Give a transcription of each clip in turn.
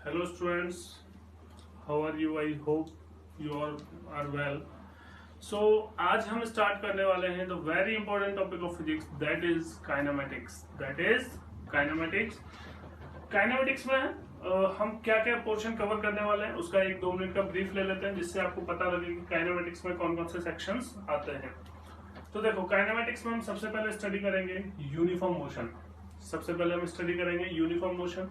Hello students, how are you? I hope you all are well. So आज हम start करने वाले हैं the very important topic of physics that is kinematics. Kinematics में हम क्या क्या पोर्शन कवर करने वाले हैं उसका 1-2 मिनट का ब्रीफ ले लेते हैं जिससे आपको पता लगे कि काइनेमेटिक्स में कौन कौन से सेक्शंस आते हैं। तो देखो काइनेमेटिक्स में हम सबसे पहले स्टडी करेंगे यूनिफॉर्म मोशन।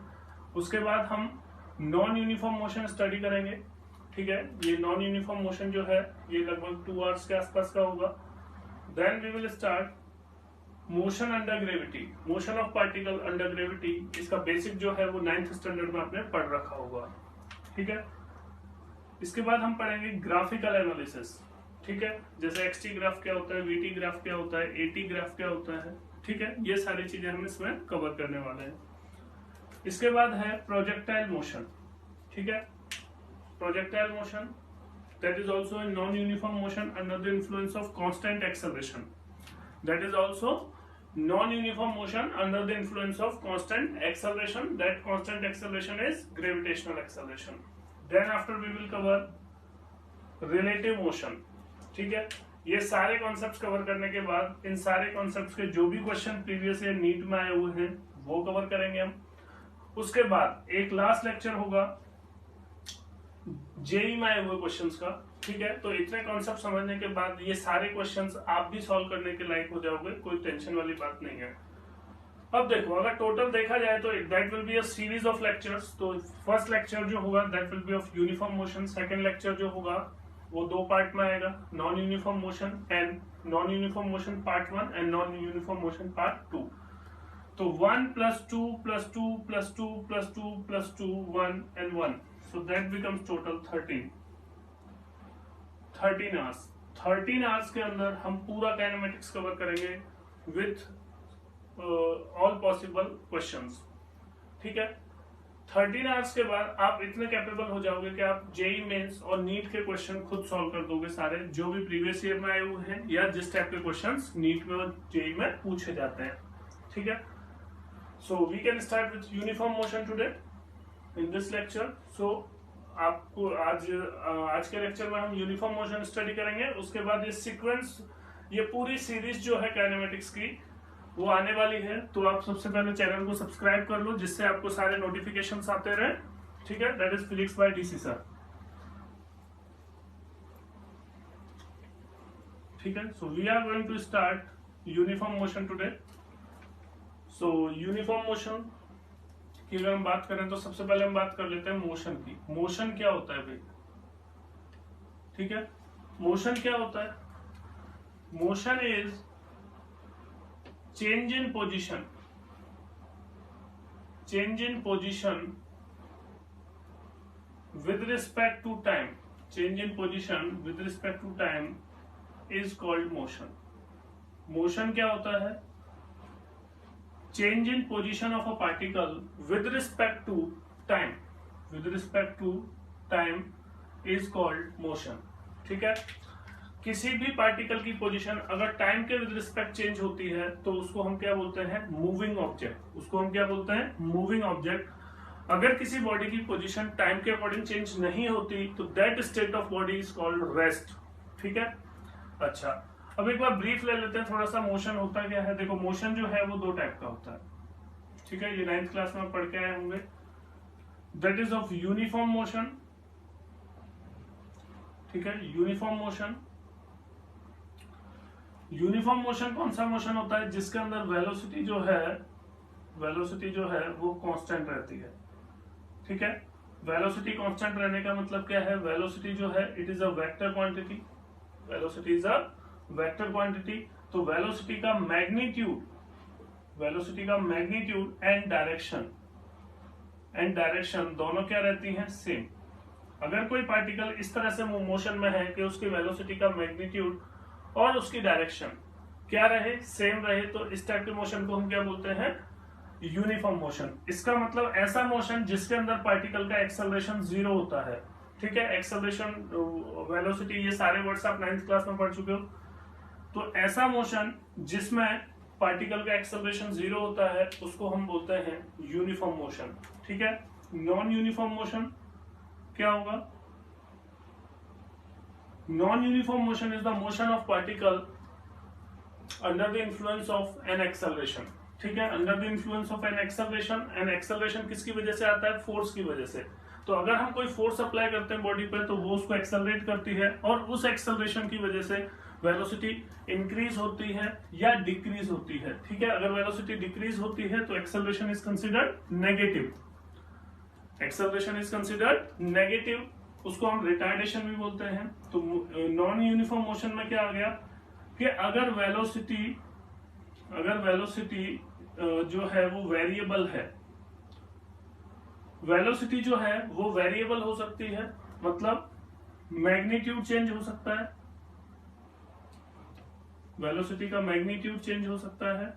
उसके बाद हम नॉन यूनिफॉर्म मोशन स्टडी करेंगे। ठीक है, ये नॉन यूनिफॉर्म मोशन जो है ये लगभग 2 आवर्स के आसपास का होगा। Then we will start motion under gravity, motion of particle under gravity. इसका बेसिक जो है वो 9th स्टैंडर्ड में आपने पढ़ रखा होगा। ठीक है, इसके बाद हम पढ़ेंगे ग्राफिकल एनालिसिस। ठीक है, जैसे एक्सटी ग्राफ क्या होता है, वीटी ग्राफ क्या होता है, एटी ग्राफ क्या होता है। ठीक है, ये सारी चीजें हम इसमें कवर करने वाले हैं। इसके बाद है प्रोजेक्टाइल मोशन। ठीक है, projectile motion that is also a non uniform motion under the influence of constant acceleration. That is also non uniform motion under the influence of constant acceleration. That constant acceleration is gravitational acceleration. Then after we will cover relative motion. ठीक है, ये सारे concepts cover करने के बाद इन सारे concepts के जो भी क्वेश्चन प्रीवियस ईयर नीट में आए हुए हैं वो कवर करेंगे हम। उसके बाद एक लास्ट लेक्चर होगा जेई में आए हुए क्वेश्चंस का। ठीक है, तो इतने कॉन्सेप्ट समझने के बाद ये सारे क्वेश्चंस आप भी सॉल्व करने के लायक हो जाओगे, कोई टेंशन वाली बात नहीं है। अब देखो, अगर टोटल देखा जाए तो that will be a series of lectures. तो फर्स्ट लेक्चर जो होगा that will B of uniform motion. Second lecture जो होगा वो 2 पार्ट में आएगा, non uniform motion and non uniform motion part 1 and non uniform motion part 2। तो 1 + 2 + 2 + 2 + 2 + 2 1 and 1, so that becomes total 13 hours। 13 hours के अंदर हम पूरा काइनेमेटिक्स कवर करेंगे विथ ऑल पॉसिबल क्वेश्चंस। ठीक है, 13 आवर्स के बाद आप इतने कैपेबल हो जाओगे कि आप जेई मेंस और नीट के क्वेश्चन खुद सॉल्व कर दोगे, सारे जो भी प्रीवियस ईयर में आए हुए हैं या जिस टाइप के क्वेश्चंस नीट में और जेई में पूछे जाते हैं। ठीक है, so we can start with uniform motion today in this lecture। so आपको आज के लेक्चर में हम यूनिफॉर्म मोशन स्टडी करेंगे। उसके बाद ये सीक्वेंस, ये पूरी सीरीज जो है काइनेमेटिक्स की वो आने वाली है। तो आप सबसे पहले चैनल को सब्सक्राइब कर लो जिससे आपको सारे नोटिफिकेशंस आते रहे। ठीक है, that is physics by DC sir. ठीक है, so we are going to start uniform motion today. So uniform motion की अगर हम बात करें तो सबसे पहले हम बात कर लेते हैं मोशन की। मोशन क्या होता है भाई? ठीक है, मोशन क्या होता है? Motion is change in position with respect to time। change in position with respect to time is called motion। motion क्या होता है? change in position of a particle with respect to time is called motion। ठीक है, किसी भी particle की position अगर time के विद रिस्पेक्ट चेंज होती है तो उसको हम क्या बोलते हैं? Moving object. अगर किसी बॉडी की पोजीशन टाइम के अकॉर्डिंग चेंज नहीं होती तो that state of body is called rest. ठीक है, अच्छा अब एक बार ब्रीफ ले लेते हैं थोड़ा सा। मोशन होता क्या है? देखो, मोशन जो है वो 2 टाइप का होता है। ठीक है, ये 9th क्लास में पढ़ के आए होंगे। That is of uniform motion. ठीक है, यूनिफॉर्म मोशन कौन सा मोशन होता है? जिसके अंदर वेलोसिटी जो है वो कांस्टेंट रहती है। ठीक है, वेलोसिटी कांस्टेंट रहने का मतलब क्या है? वेलोसिटी जो है it is a vector quantity. तो वेलोसिटी का मैग्नीट्यूड एंड डायरेक्शन दोनों क्या रहती हैं? सेम। अगर कोई पार्टिकल इस तरह से मोशन में है कि उसकी वेलोसिटी का मैग्नीट्यूड और उसकी डायरेक्शन क्या रहे? सेम रहे, तो इस टाइप के मोशन को हम क्या बोलते हैं? Uniform motion. इसका मतलब ऐसा मोशन जिसके अंदर पार्टिकल का एक्सेलरेशन 0 होता है। ठीक है, एक्सेलरेशन, वेलोसिटी, ये सारे वर्ड्स आप 9th क्लास में पढ़ चुके हो। तो ऐसा मोशन जिसमें पार्टिकल का एक्सेलरेशन 0 होता है उसको हम बोलते हैं यूनिफॉर्म मोशन। ठीक है, नॉन यूनिफॉर्म मोशन क्या होगा? Non uniform motion is the motion of particle under the influence of an acceleration. ठीक है, under the influence of an acceleration. An acceleration किसकी वजह से आता है? फोर्स की वजह से। तो अगर हम कोई फोर्स अप्लाई करते हैं बॉडी पे तो वो उसको एक्सेलरेट करती है, और उस एक्सेलरेशन की वजह से वेलोसिटी इंक्रीज होती है या डिक्रीज होती है। ठीक है, अगर वेलोसिटी डिक्रीज होती है तो acceleration is considered negative. Acceleration is considered negative, उसको हम रिटार्डेशन भी बोलते हैं। तो नॉन यूनिफॉर्म मोशन में क्या आ गया कि अगर वेलोसिटी जो है वो वेरिएबल है, वेलोसिटी जो है वो वेरिएबल हो सकती है, मतलब मैग्नीट्यूड चेंज हो सकता है, वेलोसिटी का मैग्नीट्यूड चेंज हो सकता है।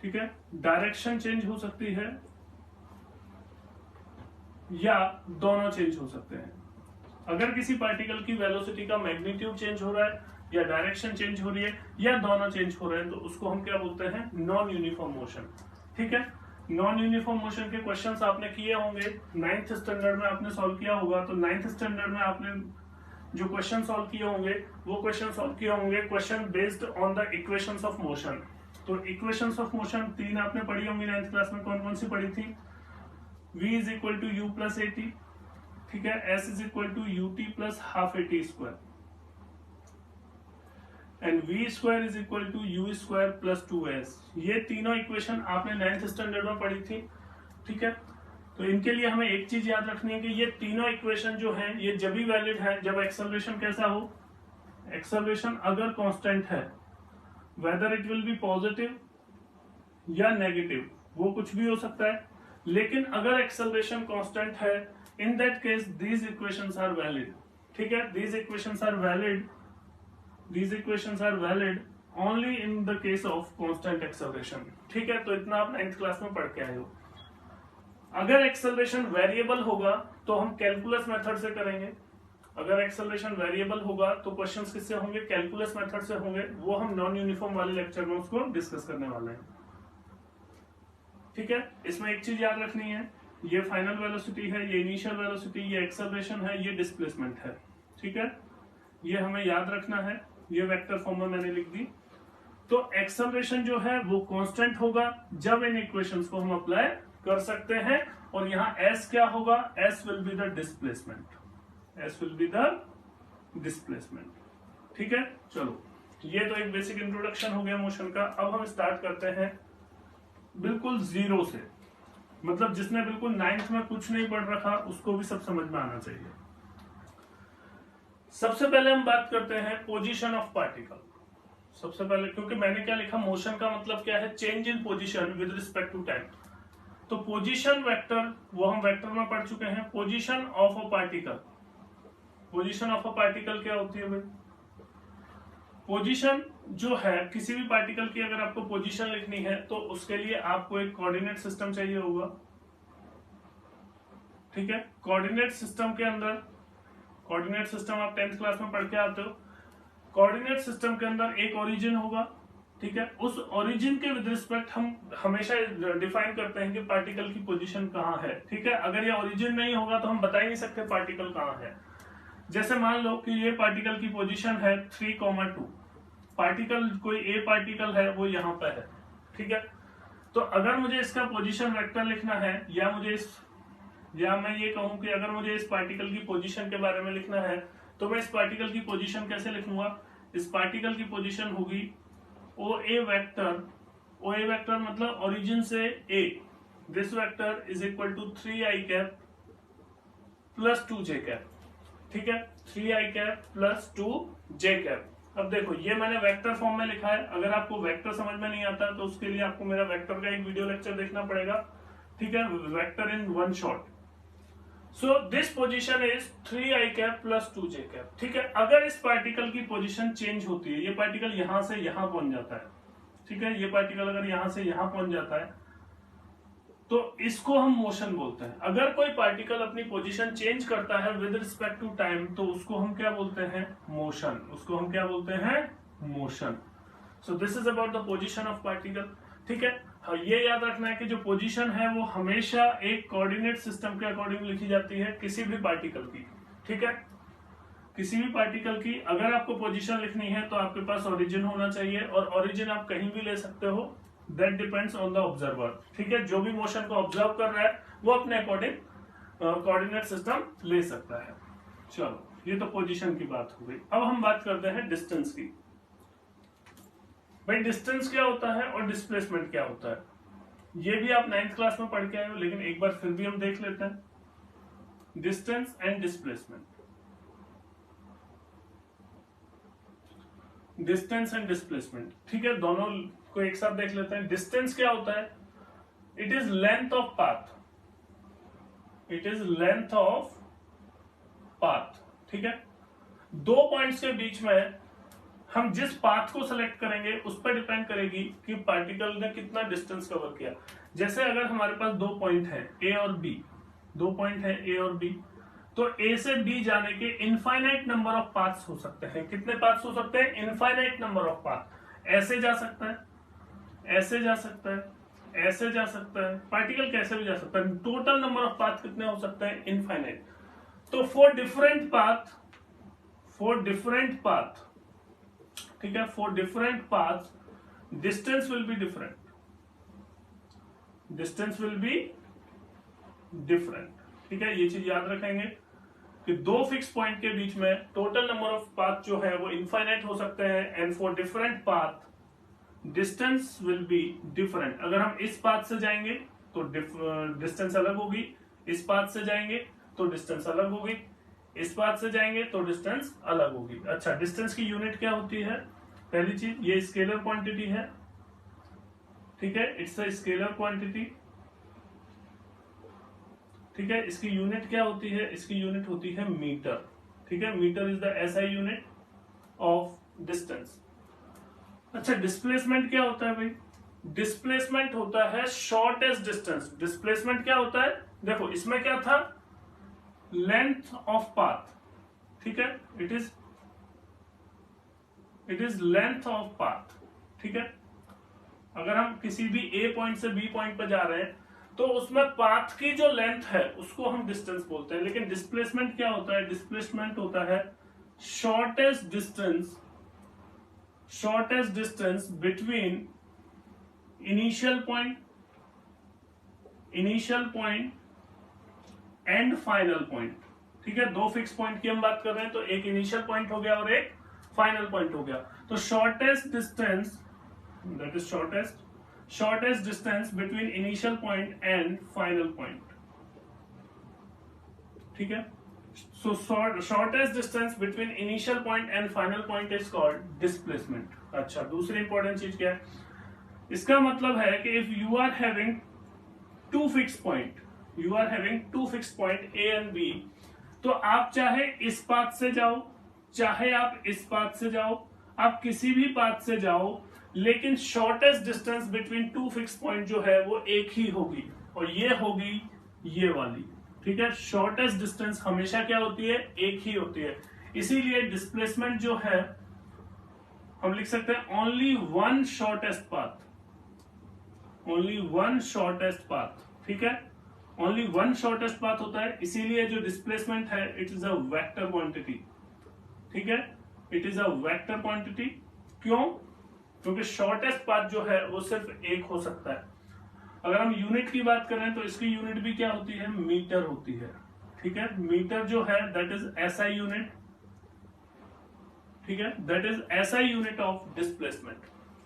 ठीक है, डायरेक्शन चेंज हो सकती है, या दोनों चेंज हो सकते हैं। अगर किसी पार्टिकल की वेलोसिटी का मैग्नीट्यूड चेंज हो रहा है, या डायरेक्शन चेंज हो रही है, या दोनों चेंज हो रहे हैं, तो उसको हम क्या बोलते हैं? Non uniform motion. ठीक है, नॉन यूनिफॉर्म मोशन के क्वेश्चंस आपने किए होंगे, 9th स्टैंडर्ड में आपने सॉल्व किया होगा। तो 9th स्टैंडर्ड में आपने जो क्वेश्चन सॉल्व किए होंगे वो क्वेश्चन सॉल्व किए होंगे question based on the equations of motion. तो इक्वेशंस ऑफ मोशन 3 आपने पढ़ी होंगी 9th क्लास में। कौन कौन सी पढ़ी थी? v is equal to u plus a t, ठीक है, s is equal to u t plus half a t square, and v square is equal to u square plus 2s। ये तीनों equation आपने 9th स्टैंडर्ड में पढ़ी थी। ठीक है, तो इनके लिए हमें एक चीज याद रखनी है कि ये तीनों इक्वेशन जो हैं ये जब भी वैलिड है जब एक्सेलरेशन कैसा हो? एक्सेलरेशन अगर कांस्टेंट है, whether it will be positive या नेगेटिव, वो कुछ भी हो सकता है। लेकिन अगर एक्सेलरेशन कांस्टेंट है, in that case these equations are valid. ठीक है, these equations are valid only in the case of constant acceleration. ठीक है, तो इतना आप 9th क्लास में पढ़ के आए हो। अगर एक्सेलरेशन वेरिएबल होगा तो हम कैलकुलस मेथड से करेंगे। अगर एक्सेलरेशन वेरिएबल होगा तो क्वेश्चंस किससे होंगे? कैलकुलस मेथड से होंगे। वो हम नॉन यूनिफॉर्म वाले लेक्चर में उसको डिस्कस करने वाले हैं। ठीक है, इसमें एक चीज याद रखनी है, ये फाइनल वेलोसिटी है, ये इनिशियल वेलोसिटी, ये एक्सेलरेशन है, ये डिस्प्लेसमेंट है। ठीक है, ये हमें याद रखना है। ये वेक्टर फॉर्म में मैंने लिख दी। तो एक्सेलरेशन जो है वो कांस्टेंट होगा जब इन इक्वेशंस को हम अप्लाई कर सकते हैं। और यहाँ s क्या होगा? s will be the displacement, s will be the displacement. ठीक है, चलो ये तो एक बेसिक इंट्रोडक्शन हो गया मोशन का। अब हम स्टार्ट करते हैं बिल्कुल जीरो से, मतलब जिसने बिल्कुल 9th में कुछ नहीं पढ़ रखा उसको भी सब समझ में आना चाहिए। सबसे पहले हम बात करते हैं पोजीशन ऑफ पार्टिकल। सबसे पहले, क्योंकि मैंने क्या लिखा, मोशन का मतलब क्या है? Change in position with respect to time. तो पोजीशन वेक्टर वो हम वेक्टर में पढ़ चुके हैं। Position of a particle, position of a particle क्या होती है भाई? पोजीशन जो है किसी भी पार्टिकल की, अगर आपको पोजीशन लिखनी है तो उसके लिए आपको एक कोऑर्डिनेट सिस्टम चाहिए होगा। ठीक है, कोऑर्डिनेट सिस्टम के अंदर, कोऑर्डिनेट सिस्टम आप 10th क्लास में पढ़ के आते हो। कोऑर्डिनेट सिस्टम के अंदर एक ओरिजिन होगा। ठीक है, उस ओरिजिन के विद रिस्पेक्ट हम हमेशा डिफाइन करते हैं कि पार्टिकल की पोजीशन कहाँ है। ठीक है, अगर ये ओरिजिन नहीं होगा तो हम बता ही नहीं सकते पार्टिकल कहाँ है। जैसे मान लो कि ये पार्टिकल की पोजीशन है 3,2, पार्टिकल कोई ए पार्टिकल है वो यहाँ पे है। ठीक है, तो अगर मुझे इसका पोजीशन वेक्टर लिखना है, या मैं ये कहूं कि अगर मुझे इस पार्टिकल की पोजीशन के बारे में लिखना है तो मैं इस पार्टिकल की पोजीशन कैसे लिखूंगा? इस पार्टिकल की पोजीशन होगी ओ ए वेक्टर मतलब ओरिजिन से a, this vector is equal to 3i cap plus 2j cap. ठीक है, 3i cap plus 2j cap. अब देखो ये मैंने वेक्टर फॉर्म में लिखा है। अगर आपको वेक्टर समझ में नहीं आता तो उसके लिए आपको मेरा वेक्टर का एक वीडियो लेक्चर देखना पड़ेगा। ठीक है, vector in one shot. So this position is 3i cap plus 2j cap. ठीक है, अगर इस पार्टिकल की पोजीशन चेंज होती है, ये पार्टिकल यहां से यहां पहुंच जाता है। ठीक है, ये पार्टिकल अगर यहां से यहां पहुंच जाता है तो इसको हम मोशन बोलते हैं। अगर कोई पार्टिकल अपनी पोजीशन चेंज करता है विद रिस्पेक्ट टू टाइम तो उसको हम क्या बोलते हैं? मोशन। उसको हम क्या बोलते हैं? Motion. So this is about the position of particle. ठीक है, हाँ, ये याद रखना है कि जो पोजीशन है वो हमेशा एक कोऑर्डिनेट सिस्टम के अकॉर्डिंग लिखी जाती है किसी भी पार्टिकल की, ठीक है। किसी भी पार्टिकल की अगर आपको पोजीशन लिखनी है तो आपके पास ओरिजिन होना चाहिए, और ओरिजिन आप कहीं भी ले सकते हो, that depends on the observer, ठीक है। जो भी मोशन को ऑब्जर्व कर रहा है वो अपने अकॉर्डिंग कोऑर्डिनेट सिस्टम ले सकता है। चलो, ये तो पोजीशन की बात हो गई। अब हम बात करते हैं डिस्टेंस की। भाई डिस्टेंस क्या होता है और डिस्प्लेसमेंट क्या होता है, ये भी आप 9th क्लास में पढ़ के आए हो, लेकिन एक बार फिर भी हम देख लेते हैं। Distance and displacement, distance and displacement, ठीक है, दोनों को एक साथ देख लेते हैं। डिस्टेंस क्या होता है? It is length of path, it is length of path, ठीक है। दो पॉइंट्स के बीच में हम जिस पाथ को सेलेक्ट करेंगे उस पर डिपेंड करेगी कि पार्टिकल ने कितना डिस्टेंस कवर किया। जैसे अगर हमारे पास दो पॉइंट है ए और बी, दो पॉइंट है ए और बी, तो ए से बी जाने के इनफाइनाइट नंबर ऑफ पाथ्स हो सकते हैं। कितने पाथ्स हो सकते हैं? Infinite number of path. ऐसे जा सकता है, ऐसे जा सकता है, ऐसे जा सकता है, पार्टिकल कैसे भी जा सकता है। टोटल नंबर ऑफ पाथ कितने हो सकते हैं? इनफाइनाइट। तो फॉर डिफरेंट पाथ, ठीक है, for different path distance will be different, distance will be different, ठीक है। ये चीज याद रखेंगे कि दो फिक्स पॉइंट के बीच में टोटल नंबर ऑफ पाथ जो है वो इनफाइनाइट हो सकते हैं, and for different path distance will be different. अगर हम इस पाथ से जाएंगे तो डिस्टेंस अलग होगी, इस पाथ से जाएंगे तो डिस्टेंस अलग होगी, इस पाथ से जाएंगे तो डिस्टेंस अलग होगी। अच्छा, डिस्टेंस की यूनिट क्या होती है? पहली चीज, ये स्केलर क्वांटिटी है, ठीक है, इट्स अ स्केलर क्वांटिटी, ठीक है। इसकी यूनिट क्या होती है? इसकी यूनिट होती है मीटर, ठीक है। Metre is the SI unit of distance. अच्छा, डिस्प्लेसमेंट क्या होता है भाई? डिस्प्लेसमेंट होता है शॉर्टेस्ट डिस्टेंस। डिस्प्लेसमेंट क्या होता है? देखो, इसमें क्या था? लेंथ ऑफ पाथ, ठीक है, it is length of path, ठीक है। अगर हम किसी भी ए पॉइंट से बी पॉइंट पर जा रहे हैं तो उसमें पाथ की जो लेंथ है उसको हम डिस्टेंस बोलते हैं। लेकिन डिस्प्लेसमेंट क्या होता है? डिस्प्लेसमेंट होता है shortest distance between initial point and final point, ठीक है। दो फिक्स पॉइंट की हम बात कर रहे हैं, तो एक इनिशियल पॉइंट हो गया और एक फाइनल पॉइंट हो गया। तो shortest distance, that is shortest distance between initial point and final point, ठीक है। So shortest distance between initial point and final point is called displacement. अच्छा, दूसरी इंपॉर्टेंट चीज क्या है? इसका मतलब है कि if you are having two fix point A and B, तो आप चाहे इस पाथ से जाओ, चाहे आप इस पाथ से जाओ, आप किसी भी पाथ से जाओ, लेकिन shortest distance between two fix point जो है वो एक ही होगी, और ये होगी ये वाली, ठीक है। शॉर्टेस्ट डिस्टेंस हमेशा क्या होती है? एक ही होती है। इसीलिए डिस्प्लेसमेंट जो है हम लिख सकते हैं ओनली वन शॉर्टेस्ट पाथ, ठीक है। ओनली वन शॉर्टेस्ट पाथ होता है, इसीलिए जो डिस्प्लेसमेंट है it is a vector quantity, ठीक है। It is a vector quantity. क्यों? क्योंकि शॉर्टेस्ट पाथ जो है वो सिर्फ एक हो सकता है। अगर हम यूनिट की बात करें तो इसकी यूनिट भी क्या होती है? मीटर होती है, ठीक है। मीटर जो है दैट इज एसआई यूनिट, ठीक है, that is SI unit of displacement.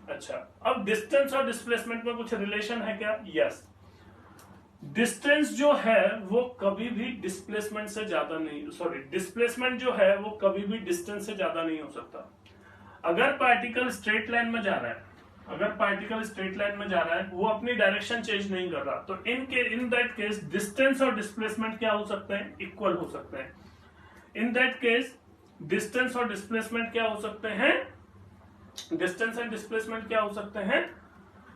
अच्छा, अब डिस्टेंस और डिस्प्लेसमेंट में कुछ रिलेशन है क्या? यस। डिस्टेंस जो है वो कभी भी डिस्प्लेसमेंट से ज्यादा नहीं, सॉरी, डिस्प्लेसमेंट जो है वो कभी भी डिस्टेंस से ज्यादा नहीं हो सकता। अगर पार्टिकल स्ट्रेट लाइन में जा रहा है, वो अपनी डायरेक्शन चेंज नहीं कर रहा, तो इन दैट केस डिस्टेंस और डिस्प्लेसमेंट क्या हो सकते हैं? इक्वल हो सकते हैं। इन दैट केस डिस्टेंस और डिस्प्लेसमेंट क्या हो सकते हैं? डिस्टेंस एंड डिस्प्लेसमेंट क्या हो सकते हैं?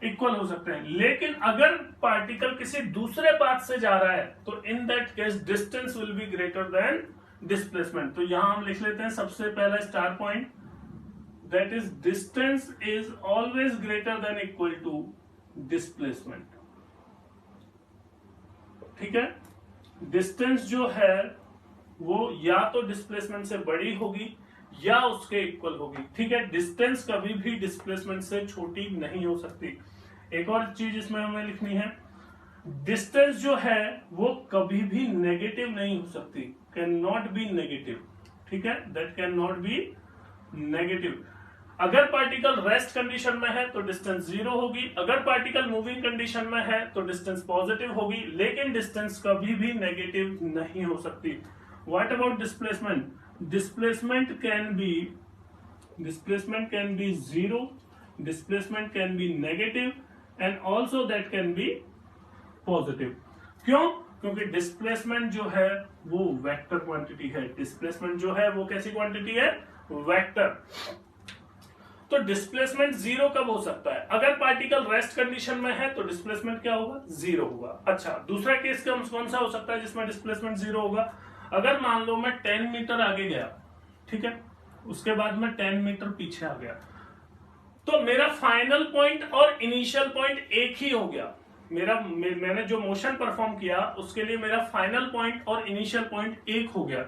इक्वल हो सकते हैं। लेकिन अगर पार्टिकल किसी दूसरे पाथ से जा रहा है तो in that case distance will be greater than displacement. तो यहां हम लिख लेते हैं सबसे पहला star point, that is distance is always greater than equal to displacement, ठीक है। डिस्टेंस जो है वो या तो डिस्प्लेसमेंट से बड़ी होगी या उसके इक्वल होगी, ठीक है। डिस्टेंस कभी भी डिस्प्लेसमेंट से छोटी नहीं हो सकती। एक और चीज इसमें हमें लिखनी है, डिस्टेंस जो है वो कभी भी नेगेटिव नहीं हो सकती, कैन नॉट बी नेगेटिव, ठीक है, that can not be negative. अगर पार्टिकल रेस्ट कंडीशन में है तो डिस्टेंस 0 होगी, अगर पार्टिकल मूविंग कंडीशन में है तो डिस्टेंस पॉजिटिव होगी, लेकिन डिस्टेंस कभी भी नेगेटिव नहीं हो सकती। What about displacement? Displacement can be 0, displacement can be negative and also that can be positive. क्यों? क्योंकि डिस्प्लेसमेंट जो है वो वेक्टर क्वांटिटी है। डिस्प्लेसमेंट जो है वो कैसी क्वांटिटी है? वेक्टर। तो डिस्प्लेसमेंट 0 कब हो सकता है? अगर पार्टिकल रेस्ट कंडीशन में है तो डिस्प्लेसमेंट क्या होगा? 0 होगा। अच्छा, दूसरा केस कौन सा हो सकता है जिसमें डिस्प्लेसमेंट 0 होगा? अगर मान लो मैं 10 मीटर आगे गया, ठीक है, उसके बाद मैं 10 मीटर पीछे आ गया, तो मेरा फाइनल पॉइंट और इनिशियल पॉइंट एक ही हो गया। मैंने जो मोशन परफॉर्म किया उसके लिए मेरा फाइनल पॉइंट और इनिशियल पॉइंट एक हो गया।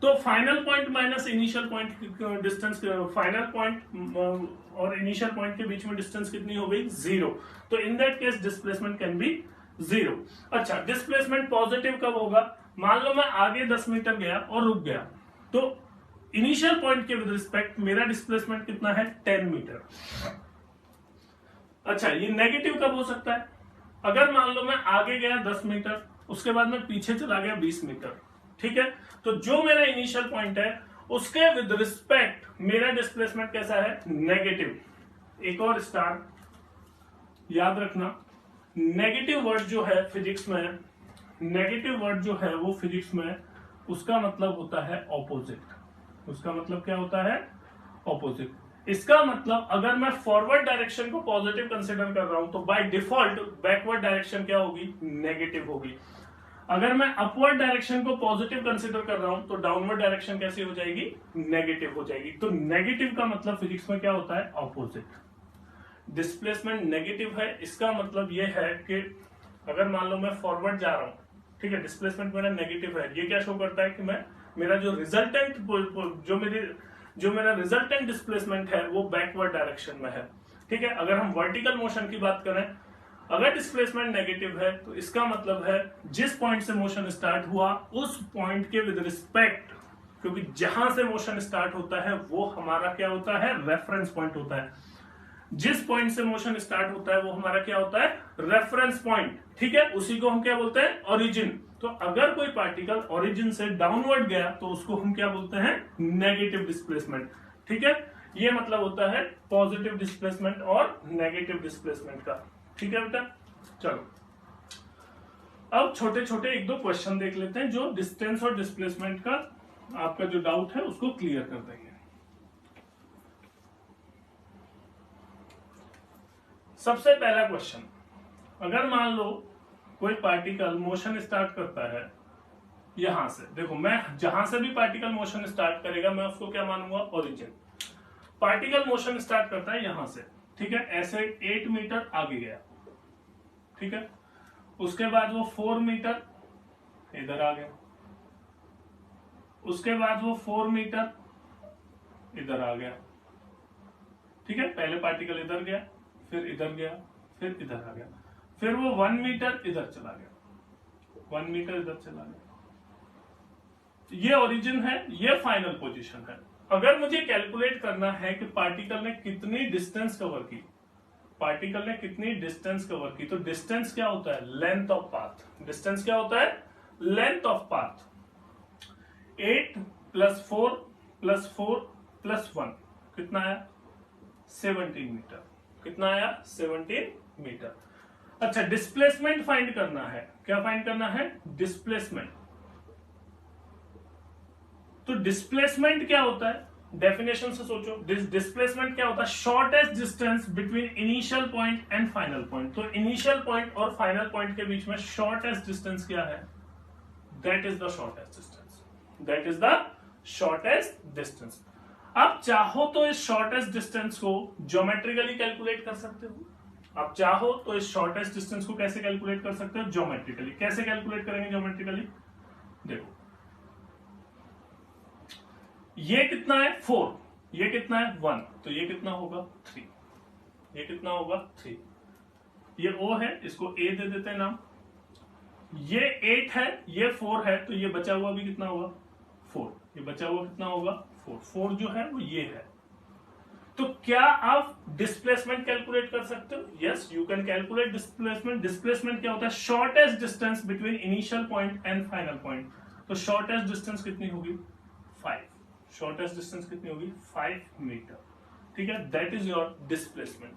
तो final point minus initial point distance, final point और इनिशियल पॉइंट के बीच में डिस्टेंस कितनी हो गई? 0। तो in that case displacement can be 0। अच्छा, डिस्प्लेसमेंट पॉजिटिव कब होगा? मान लो मैं आगे 10 मीटर गया और रुक गया, तो इनिशियल पॉइंट के विद रिस्पेक्ट मेरा डिस्प्लेसमेंट कितना है? 10 मीटर। अच्छा, ये नेगेटिव कब हो सकता है? अगर मान लो मैं आगे गया 10 मीटर, उसके बाद मैं पीछे चला गया 20 मीटर, ठीक है, तो जो मेरा इनिशियल पॉइंट है उसके विद रिस्पेक्ट मेरा डिस्प्लेसमेंट कैसा है? नेगेटिव। एक और स्टार याद रखना, नेगेटिव वर्ड जो है फिजिक्स में, नेगेटिव वर्ड जो है वो फिजिक्स में उसका मतलब होता है ऑपोजिट। उसका मतलब क्या होता है? ऑपोजिट। इसका मतलब अगर मैं फॉरवर्ड डायरेक्शन को पॉजिटिव कंसीडर कर रहा हूं तो बाय डिफॉल्ट बैकवर्ड डायरेक्शन क्या होगी? नेगेटिव होगी। अगर मैं अपवर्ड डायरेक्शन को पॉजिटिव कंसीडर कर रहा हूं तो डाउनवर्ड डायरेक्शन कैसी हो जाएगी? नेगेटिव हो जाएगी। तो नेगेटिव का मतलब फिजिक्स में क्या होता है? ऑपोजिट। डिस्प्लेसमेंट नेगेटिव है, इसका मतलब यह है कि अगर मान लो मैं फॉरवर्ड जा रहा हूं, ठीक है, डिस्प्लेसमेंट मेरा नेगेटिव है, ये क्या शो करता है कि मेरा जो मेरा रिजल्टेंट डिस्प्लेसमेंट है वो बैकवर्ड डायरेक्शन में है, ठीक है। अगर हम वर्टिकल मोशन की बात करें, अगर डिस्प्लेसमेंट नेगेटिव है तो इसका मतलब है जिस पॉइंट से मोशन स्टार्ट हुआ उस पॉइंट के विद रिस्पेक्ट, क्योंकि जहां से मोशन स्टार्ट होता है वो हमारा क्या होता है? रेफरेंस पॉइंट होता है। जिस पॉइंट से मोशन स्टार्ट होता है वो हमारा क्या होता है? रेफरेंस पॉइंट, ठीक है। उसी को हम क्या बोलते हैं? ओरिजिन। तो अगर कोई पार्टिकल ओरिजिन से डाउनवर्ड गया तो उसको हम क्या बोलते हैं? नेगेटिव डिस्प्लेसमेंट, ठीक है। ये मतलब होता है पॉजिटिव डिस्प्लेसमेंट और नेगेटिव डिस्प्लेसमेंट का, ठीक है बेटा। चलो, अब छोटे छोटे एक दो क्वेश्चन देख लेते हैं जो डिस्टेंस और डिस्प्लेसमेंट का आपका जो डाउट है उसको क्लियर कर देंगे। सबसे पहला क्वेश्चन, अगर मान लो कोई पार्टिकल मोशन स्टार्ट करता है यहां से, देखो मैं जहां से भी पार्टिकल मोशन स्टार्ट करेगा मैं उसको क्या मानूंगा? ओरिजिन। पार्टिकल मोशन स्टार्ट करता है यहां से, ठीक है, ऐसे 8 मीटर आगे गया, ठीक है, उसके बाद वो 4 मीटर इधर आ गया, उसके बाद वो 4 मीटर इधर आ गया, ठीक है। पहले पार्टिकल इधर गया, फिर इधर गया, फिर इधर आ गया, फिर वो 1 मीटर इधर चला गया, 1 मीटर इधर चला गया। ये ओरिजिन है, ये फाइनल पोजीशन है। अगर मुझे कैलकुलेट करना है कि पार्टिकल ने कितनी डिस्टेंस कवर की, पार्टिकल ने कितनी डिस्टेंस कवर की, तो डिस्टेंस क्या होता है? Length of path. डिस्टेंस क्या होता है? Length of path. 8 + 4 + 4 + 1 कितना आया? 17 मीटर। कितना आया? 17 मीटर। अच्छा, डिस्प्लेसमेंट फाइंड करना है। क्या फाइंड करना है? डिस्प्लेसमेंट। तो डिस्प्लेसमेंट क्या होता है? डेफिनेशन से सोचो, डिस्प्लेसमेंट क्या होता है? Shortest distance between initial point and final point. तो इनिशियल पॉइंट और फाइनल पॉइंट के बीच में शॉर्टेस्ट डिस्टेंस क्या है? That is the shortest distance. That is the shortest distance. अब चाहो तो इस शॉर्टेस्ट डिस्टेंस को ज्योमेट्रिकली कैलकुलेट कर सकते हो। आप चाहो तो इस शॉर्टेस्ट डिस्टेंस को कैसे कैलकुलेट कर सकते हो, ज्योमेट्रिकली। कैसे कैलकुलेट करेंगे ज्योमेट्रिकली, देखो ये कितना है 4, ये कितना है 1, तो ये कितना होगा 3, ये कितना होगा 3, ये O है, इसको A दे देते हैं नाम, ये 8 है, ये 4 है, तो ये बचा हुआ भी कितना होगा 4, ये बचा हुआ कितना होगा 4, 4 जो है वो ये है। तो क्या आप डिस्प्लेसमेंट कैलकुलेट कर सकते हो, yes you can calculate displacement. Displacement क्या होता है, shortest distance between initial point and final point. तो शॉर्टेस्ट डिस्टेंस कितनी होगी 5, शॉर्टेस्ट डिस्टेंस कितनी होगी 5 मीटर, ठीक है, दैट इज योर डिस्प्लेसमेंट,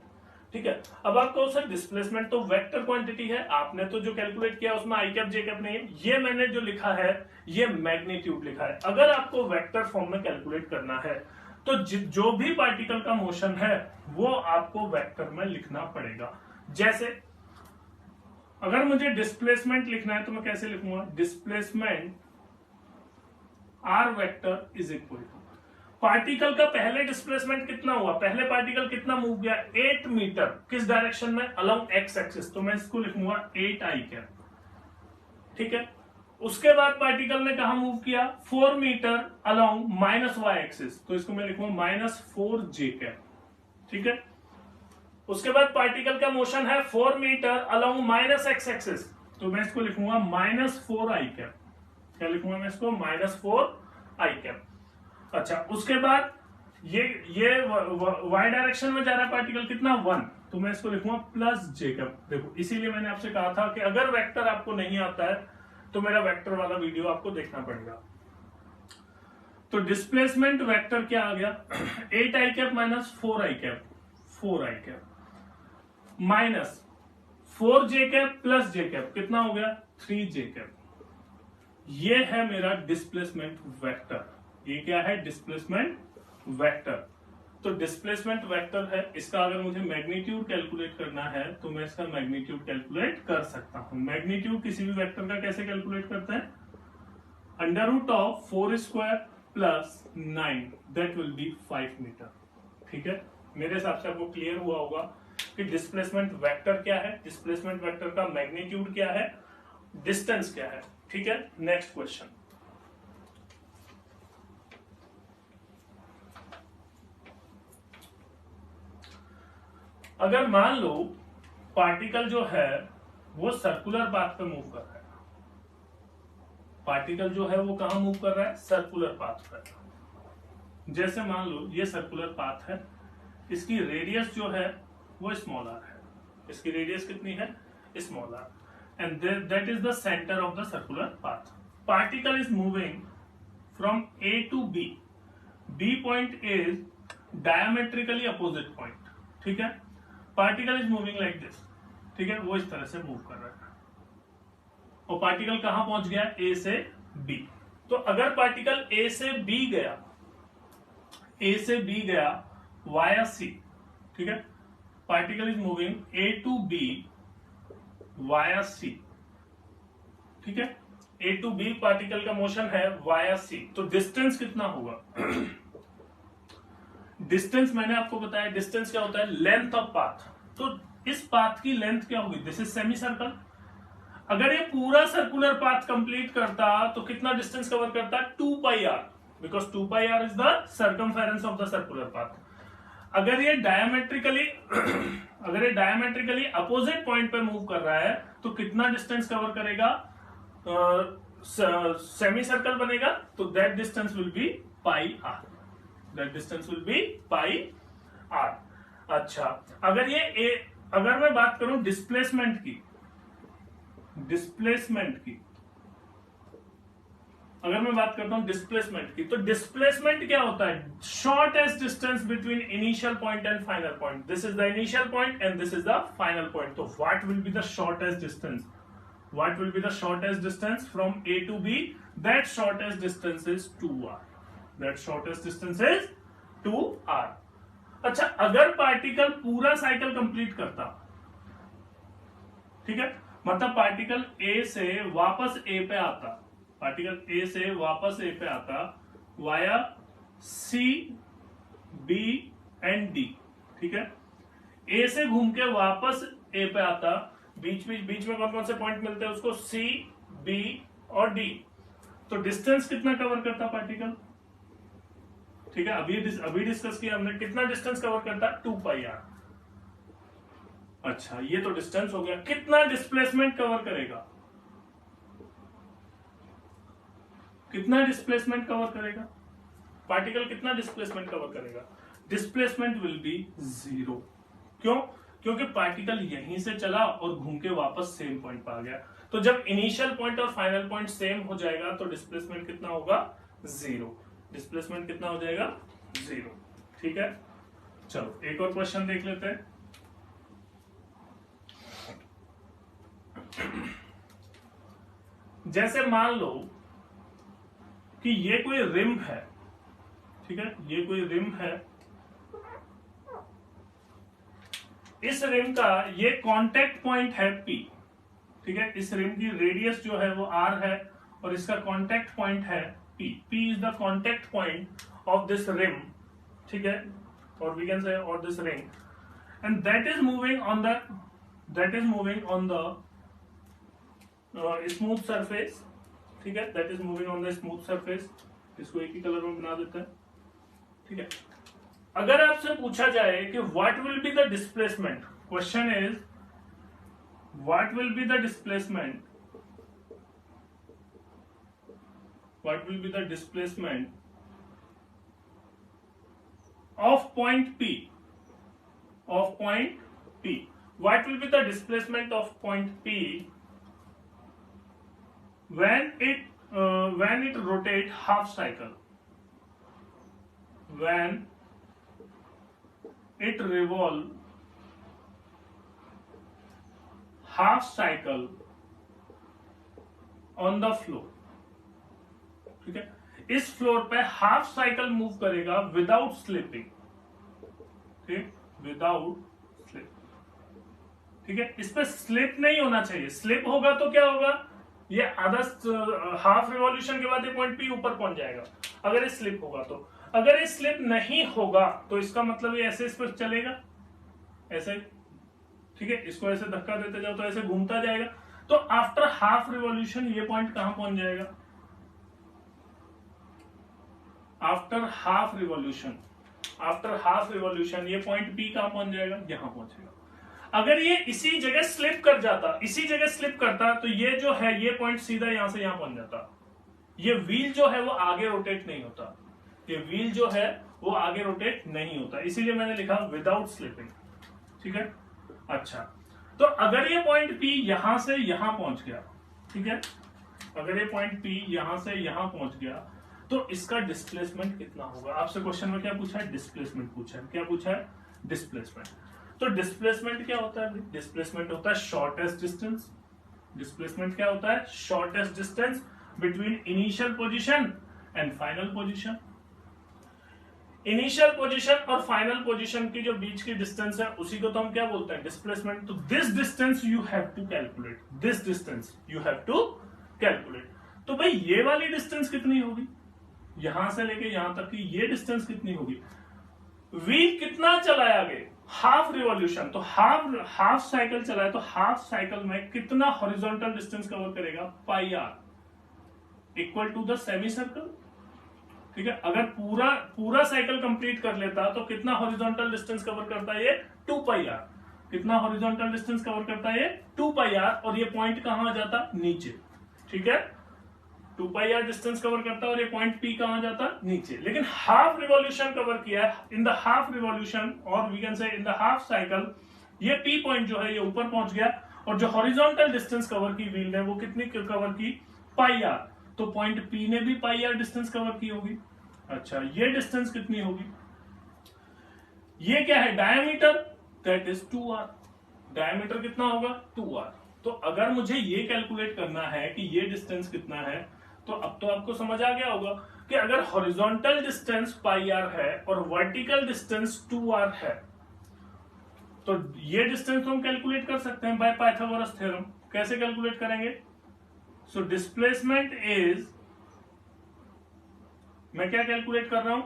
ठीक है। अब आप कहो सर डिस्प्लेसमेंट तो वेक्टर क्वांटिटी है, आपने तो जो कैलकुलेट किया उसमें आई कैप जे कैप नहीं है, ये मैंने जो लिखा है ये मैग्नीट्यूड लिखा है। अगर आपको वेक्टर फॉर्म में कैलकुलेट करना है तो जो भी पार्टिकल का मोशन है वो आपको वेक्टर में लिखना पड़ेगा। जैसे अगर मुझे डिस्प्लेसमेंट लिखना है तो मैं कैसे लिखूंगा, displacement r vector is equal to, particle का पहले डिस्प्लेसमेंट कितना हुआ, पहले पार्टिकल कितना मूव गया 8 मीटर, किस डायरेक्शन में, अलोंग एक्स एक्सिस, तो मैं इसको लिखूंगा 8 आई कैप, ठीक है। उसके बाद पार्टिकल ने कहा मूव किया 4 metre along minus y axis, तो इसको मैं लिखूंगा -4 जे कैप, ठीक है। उसके बाद पार्टिकल का मोशन है 4 metre along minus x axis, तो मैं इसको लिखूंगा -4 आई कैप, क्या लिखूंगा मैं इसको -4 आई कैप। अच्छा, उसके बाद ये वाई डायरेक्शन में जा रहा है पार्टिकल कितना 1, तो मैं इसको लिखूंगा प्लस जे कैप। देखो इसीलिए मैंने आपसे कहा था कि अगर वेक्टर आपको नहीं आता है तो मेरा वेक्टर वाला वीडियो आपको देखना पड़ेगा। तो डिस्प्लेसमेंट वेक्टर क्या आ गया 8 आई कैप माइनस 4 आई कैप, 4 आई कैप माइनस 4 जे कैप प्लस जे कैप, कितना हो गया 3 जे कैप। ये है मेरा डिस्प्लेसमेंट वेक्टर, ये क्या है डिस्प्लेसमेंट वेक्टर। तो डिस्प्लेसमेंट वेक्टर है, इसका अगर मुझे मैग्नीट्यूड कैलकुलेट करना है तो मैं इसका मैग्नीट्यूड कैलकुलेट कर सकता हूं। मैग्नीट्यूड किसी भी वेक्टर का कैसे कैलकुलेट करते हैं, √4 square plus 9 that will be 5 metre, ठीक है। मेरे हिसाब से आपको क्लियर हुआ होगा कि डिस्प्लेसमेंट वेक्टर क्या है, डिस्प्लेसमेंट वेक्टर का मैग्नीट्यूड क्या है, डिस्टेंस क्या है, ठीक है। नेक्स्ट क्वेश्चन, अगर मान लो पार्टिकल जो है वो सर्कुलर पाथ पे मूव कर रहा है, पार्टिकल जो है वो कहां मूव कर रहा है, सर्कुलर पाथ पे। जैसे मान लो ये सर्कुलर पाथ है, इसकी रेडियस जो है वो स्मॉल आर है, इसकी रेडियस कितनी है small r, and that is the centre of the circular path. Particle is moving from A to B, B point is diametrically opposite point, ठीक है। Particle is moving like this, ठीक है, वो इस तरह से मूव कर रहा है और पार्टिकल कहां पहुंच गया ए से बी। तो अगर पार्टिकल ए से बी गया, ए से बी गया वाया सी, ठीक है, particle is moving A to B via C, ठीक है, ए टू बी पार्टिकल का मोशन है वाया सी। तो डिस्टेंस कितना होगा डिस्टेंस मैंने आपको बताया, डिस्टेंस क्या होता है लेंथ ऑफ पाथ। तो इस पाथ की लेंथ क्या होगी, दिस इज सेमी सर्कल। अगर ये पूरा सर्कुलर पाथ कंप्लीट करता तो कितना डिस्टेंस कवर करता, 2 pi r, because 2 pi r is the circumference of the circular path. अगर ये डायमेट्रिकली अपोजिट पॉइंट पे मूव कर रहा है तो कितना डिस्टेंस कवर करेगा, सेमी सर्कल बनेगा, तो that distance will be pi r, that distance will be pi r. अच्छा, अगर मैं बात करूं डिस्प्लेसमेंट की, अगर मैं बात करता हूं डिस्प्लेसमेंट की, तो डिस्प्लेसमेंट क्या होता है, shortest distance between initial point and final point. This is the initial point and this is the final point. तो what will be the shortest distance, what will be the shortest distance from A to B, that shortest distance is 2r, that shortest distance is 2r। अच्छा, अगर particle पूरा cycle complete करता, ठीक है, मतलब particle A से वापस A पे आता, पार्टिकल ए से वापस ए पे आता via C B and D, ठीक है, ए से घूम के वापस ए पे आता, बीच में कौन कौन से पॉइंट मिलते हैं उसको, सी, बी और डी। तो डिस्टेंस कितना कवर करता पार्टिकल, ठीक है, अभी डिस्कस किया हमने, कितना डिस्टेंस कवर करता, 2πr। अच्छा, ये तो डिस्टेंस हो गया। कितना डिस्प्लेसमेंट कवर करेगा, कितना डिस्प्लेसमेंट कवर करेगा पार्टिकल, कितना डिस्प्लेसमेंट कवर करेगा, डिस्प्लेसमेंट विल बी 0। क्यों? क्योंकि पार्टिकल यहीं से चला और घूम के वापस सेम पॉइंट पर आ गया। तो जब इनिशियल पॉइंट और फाइनल पॉइंट सेम हो जाएगा तो डिस्प्लेसमेंट कितना होगा, 0। डिस्प्लेसमेंट कितना हो जाएगा, 0। ठीक है, चलो एक और क्वेश्चन देख लेते हैं। जैसे मान लो कि ये कोई रिम है, ठीक है, ये कोई रिम है, इस रिम का ये कांटेक्ट पॉइंट है P, ठीक है, इस रिम की रेडियस जो है वो R है और इसका कांटेक्ट पॉइंट है P। P is the contact point of this rim, ठीक है, और वी कैन से और this ring, and that is moving on the smooth surface, ठीक है, that is moving on the smooth surface. इसको एक ही colour में बना देते हैं, ठीक है। अगर आपसे पूछा जाए कि what will be the displacement, question is what will be the displacement, what will be the displacement of point P, of point P, what will be the displacement of point P when it rotate half cycle, when it revolve half cycle on the floor, ठीक है, इस floor पे half cycle move करेगा without slipping, ठीक, without slip, ठीक है, इस pay slip नहीं होना चाहिए, स्लिप होगा तो क्या होगा, ये आधा हाफ रिवॉल्यूशन के बाद ये पॉइंट P ऊपर पहुंच जाएगा, अगर ये स्लिप होगा तो। अगर ये स्लिप नहीं होगा तो इसका मतलब ये ऐसे इस पर चलेगा, ऐसे, ठीक है, इसको ऐसे धक्का देते जाओ तो ऐसे घूमता जाएगा, तो आफ्टर हाफ रिवॉल्यूशन ये पॉइंट कहां पहुंच जाएगा, आफ्टर हाफ रिवॉल्यूशन ये पॉइंट P कहां पहुंच जाएगा, यहां पहुंचेगा। अगर ये इसी जगह स्लिप करता तो ये जो है ये पॉइंट सीधा यहां से यहां पहुंच जाता, ये व्हील जो है वो आगे रोटेट नहीं होता, ये व्हील जो है वो आगे रोटेट नहीं होता, इसीलिए मैंने लिखा विदाउट स्लिपिंग, ठीक है। अच्छा, तो अगर ये पॉइंट P यहां से यहां पहुंच गया, ठीक है, अगर ये पॉइंट P यहां से यहां पहुंच गया तो इसका डिस्प्लेसमेंट कितना होगा। आपसे क्वेश्चन में क्या पूछा है, डिस्प्लेसमेंट पूछा है, क्या पूछा है, डिस्प्लेसमेंट। तो डिस्प्लेसमेंट क्या होता है, डिस्प्लेसमेंट होता है शॉर्टेस्ट डिस्टेंस, डिस्प्लेसमेंट क्या होता है, shortest distance between initial position and final position. Initial position और फाइनल पोजीशन की जो बीच की डिस्टेंस है उसी को तो हम क्या बोलते हैं, डिस्प्लेसमेंट। तो this distance you have to calculate, this distance you have to calculate. तो भाई ये वाली डिस्टेंस कितनी होगी, यहां से लेके यहां तक की ये डिस्टेंस कितनी होगी, व्हील कितना चलाया आगे, हाफ रिवॉल्यूशन, तो हाफ साइकिल चलाए तो हाफ साइकिल में कितना हॉरिजॉन्टल डिस्टेंस कवर करेगा, pi r equal to the semi circle, ठीक है। अगर पूरा साइकिल कंप्लीट कर लेता तो कितना हॉरिजॉन्टल डिस्टेंस कवर करता है, ये 2 पाई आर, कितना हॉरिजॉन्टल डिस्टेंस कवर करता है, ये 2 पाई आर, और ये पॉइंट कहां आ जाता, नीचे, ठीक है, 2 पाई आर डिस्टेंस कवर करता है और ये पॉइंट P कहां जाता, नीचे। लेकिन हाफ रिवॉल्यूशन कवर किया है, इन द हाफ रिवॉल्यूशन और we can say in the half cycle ये P पॉइंट जो है ये ऊपर पहुंच गया, और जो हॉरिजॉन्टल डिस्टेंस कवर की व्हील ने वो कितनी कवर की, पाई आर, तो पॉइंट P ने भी पाई आर डिस्टेंस कवर की होगी। अच्छा, ये डिस्टेंस कितनी होगी, ये क्या है, diameter, that is 2r, diameter कितना होगा, 2r। तो अगर मुझे ये कैलकुलेट करना है कि ये डिस्टेंस कितना है, तो अब तो आपको समझ आ गया होगा कि अगर हॉरिजॉन्टल डिस्टेंस पाई आर है और वर्टिकल डिस्टेंस 2r है, तो ये डिस्टेंस तो हम कैलकुलेट कर सकते हैं बाय पाइथागोरस थ्योरम। कैसे कैलकुलेट करेंगे, सो डिस्प्लेसमेंट इज, मैं क्या कैलकुलेट कर रहा हूं,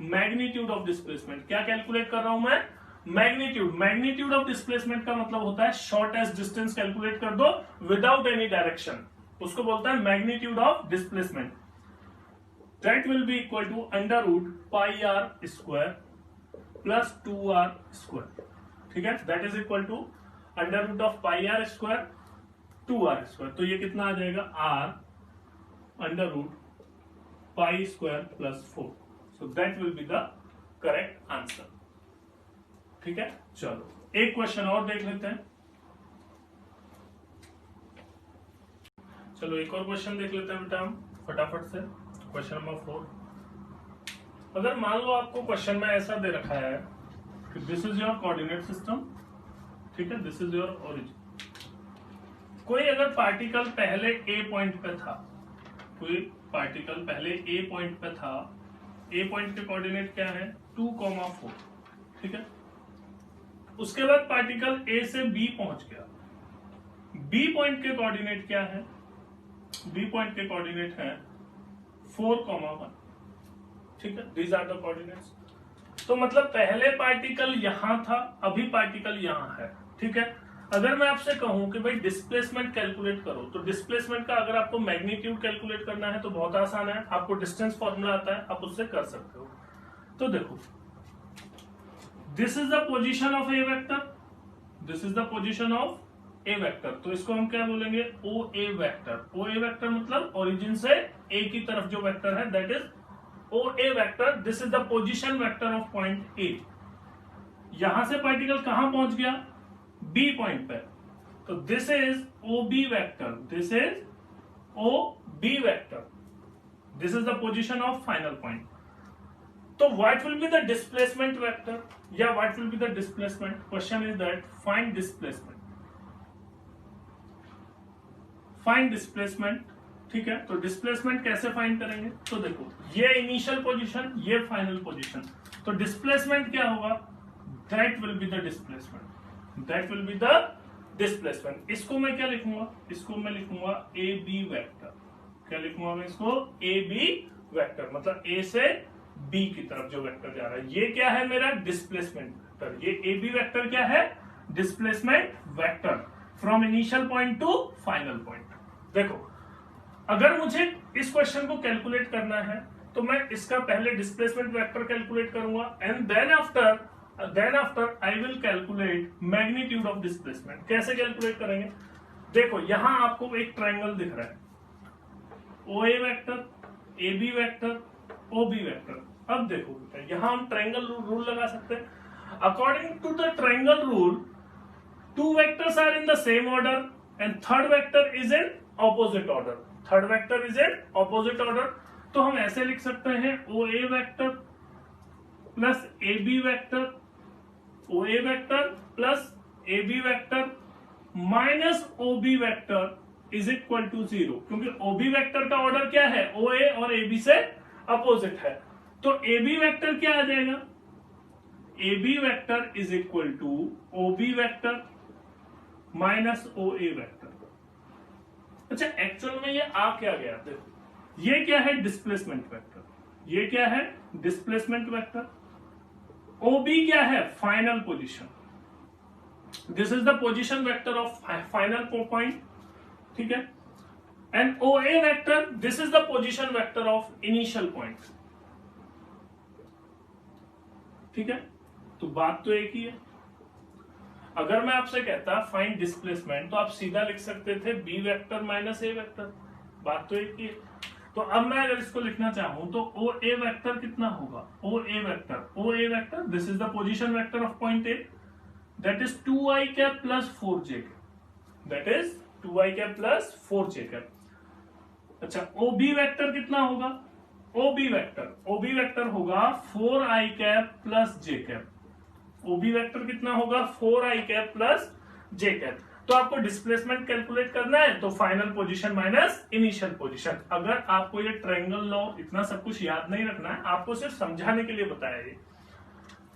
मैग्नीट्यूड ऑफ डिस्प्लेसमेंट। क्या कैलकुलेट कर रहा हूं मैं, मैग्नीट्यूड ऑफ डिस्प्लेसमेंट का मतलब होता है शॉर्टेस्ट डिस्टेंस कैलकुलेट कर दो विदाउट एनी डायरेक्शन, उसको बोलता है magnitude of displacement. That will be equal to under root pi r square plus 2r square, ठीक है, that is equal to under root of pi r square 2r square. तो ये कितना आ जाएगा r under root pi square plus 4। So that will be the correct answer, ठीक है। चलो एक क्वेश्चन और देख लेते हैं। चलो एक और क्वेश्चन देख लेते हैं बेटा हम फटाफट से। क्वेश्चन नंबर 4, अगर मान लो आपको क्वेश्चन में ऐसा दे रखा है कि this is your coordinate system, ठीक है, दिस इज योर ओरिजिन। कोई अगर पार्टिकल पहले ए पॉइंट पे था, कोई पार्टिकल पहले ए पॉइंट पे था, ए पॉइंट के कोऑर्डिनेट क्या है 2,4, ठीक है। उसके बाद पार्टिकल ए से बी पहुंच गया, बी पॉइंट के कोऑर्डिनेट क्या है, बी पॉइंट के कोऑर्डिनेट है 4,1, ठीक है, दीज आर द कोऑर्डिनेट्स। तो मतलब पहले पार्टिकल यहां था, अभी पार्टिकल यहां है, ठीक है। अगर मैं आपसे कहूं कि भाई डिस्प्लेसमेंट कैलकुलेट करो, तो डिस्प्लेसमेंट का अगर आपको मैग्नीट्यूड कैलकुलेट करना है तो बहुत आसान है, आपको डिस्टेंस फॉर्मूला आता है, आप उससे कर सकते हो। तो देखो, this is the position of a vector, this is the position of a vector, तो इसको हम क्या बोलेंगे O A vector. O A vector मतलब ओरिजिन से ए की तरफ जो वेक्टर है that is O A vector. This is the position vector of point A. यहां से पार्टिकल कहां पहुंच गया बी पॉइंट पे, तो this is O B vector, this is O B vector, this is the position of final point. तो what will be the displacement vector या what will be the displacement, question is that find displacement, find displacement, ठीक है। तो displacement कैसे find करेंगे, तो देखो ये इनिशियल पोजीशन, ये फाइनल पोजीशन, तो डिस्प्लेसमेंट क्या होगा, that will be the displacement, that will be the displacement. इसको मैं क्या लिखूंगा, इसको मैं लिखूंगा ए बी वेक्टर। क्या लिखूंगा मैं इसको, ए बी वेक्टर, मतलब ए से बी की तरफ जो वेक्टर जा रहा है, ये क्या है मेरा डिस्प्लेसमेंट वेक्टर। ये ए बी वेक्टर क्या है, displacement vector from initial point two final point. देखो अगर मुझे इस क्वेश्चन को कैलकुलेट करना है तो मैं इसका पहले डिस्प्लेसमेंट वेक्टर कैलकुलेट करूंगा and then after I will calculate magnitude of displacement. कैसे कैलकुलेट करेंगे, देखो यहां आपको एक ट्रायंगल दिख रहा है, O A vector, A B vector, O B vector. अब देखो यहां हम ट्रायंगल रूल लगा सकते हैं। According to the triangle rule, two vectors are in the same order and third vector is in opposite order, third vector is in opposite order. तो हम ऐसे लिख सकते हैं O A vector plus A B vector, O A vector plus A B vector minus O B vector is equal to 0, क्योंकि O B vector का order क्या है, ओ ए और ए बी से अपोजिट है। तो ए बी वेक्टर क्या आ जाएगा, A B vector is equal to O B vector minus O A vector. अच्छा एक्चुअल में ये आ क्या गया, देखो ये क्या है डिस्प्लेसमेंट वेक्टर, ये क्या है डिस्प्लेसमेंट वेक्टर, ओ बी क्या है final position, this is the position vector of final point, ठीक है, and O A vector this is the position vector of initial point, ठीक है। तो बात तो एक ही है। अगर मैं आपसे कहता फाइंड डिस्प्लेसमेंट तो आप सीधा लिख सकते थे बी वेक्टर माइनस ए वेक्टर, बात तो एक ही है। तो अब मैं अगर इसको लिखना चाहूं तो ओ ए वेक्टर कितना होगा, O A vector this is the position vector of point A, that is 2i cap plus 4j, that is 2i cap plus 4j cap. अच्छा ओ बी वेक्टर कितना होगा, ओ बी वेक्टर होगा 4i cap plus j cap, O B vector कितना होगा 4i cap plus j cap. तो आपको displacement calculate करना है तो final position minus initial position. अगर आपको ये ट्रायंगल लॉ इतना सब कुछ याद नहीं रखना है, आपको सिर्फ समझाने के लिए बताया ये,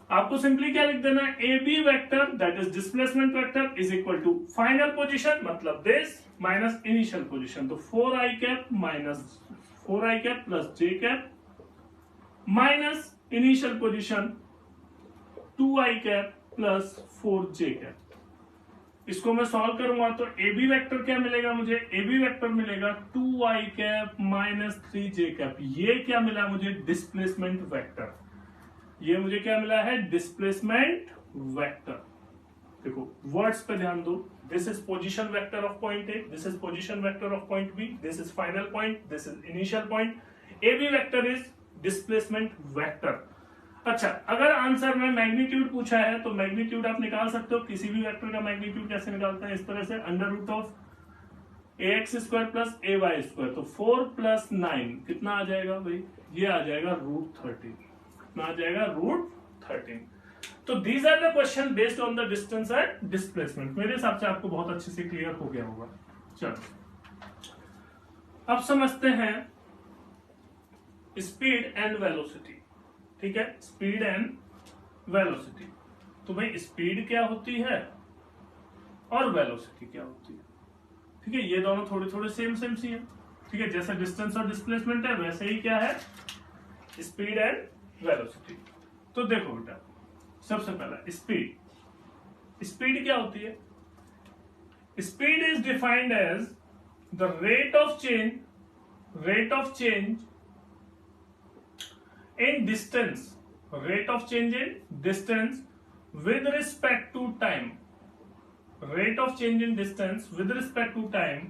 आपको सिंपली क्या लिख देना है, A B vector that is displacement vector is equal to final position मतलब दिस माइनस इनिशियल पोजीशन। तो 4i cap minus 4i cap plus j cap minus initial position 2i cap plus 4j cap. इसको मैं solve करूंगा तो ए B vector क्या मिलेगा मुझे, ए B vector मिलेगा 2i cap minus 3j cap. ये क्या मिला मुझे, डिस्प्लेसमेंट वेक्टर। ये मुझे क्या मिला है, डिस्प्लेसमेंट वेक्टर। देखो वर्ड्स पे ध्यान दो, this is position vector of point A, this is position vector of point B, this is final point, this is initial point. A B vector is displacement vector. अच्छा, अगर answer में magnitude पूछा है तो magnitude आप निकाल सकते हो। किसी भी वेक्टर का मैग्नीट्यूड कैसे निकालते हैं, इस तरह से under root of a x square plus a y square. तो 4 प्लस 9 कितना आ जाएगा भाई, ये आ जाएगा √13। कितना आ जाएगा, √13। तो these are the question based on the distance and displacement. मेरे हिसाब से आपको बहुत अच्छे से क्लियर हो गया होगा। चलो अब समझते हैं स्पीड एंड वेलोसिटी। ठीक है, स्पीड एंड वेलोसिटी। तो भाई स्पीड क्या होती है और वेलोसिटी क्या होती है। ठीक है, ये दोनों थोड़े थोड़े सेम सेम सी है। ठीक है, जैसे डिस्टेंस और डिस्प्लेसमेंट है वैसे ही क्या है, स्पीड एंड वेलोसिटी। तो देखो बेटा, सबसे पहला स्पीड। स्पीड क्या होती है, speed is defined as the rate of change in distance, rate of change in distance with respect to time. Rate of change in distance with respect to time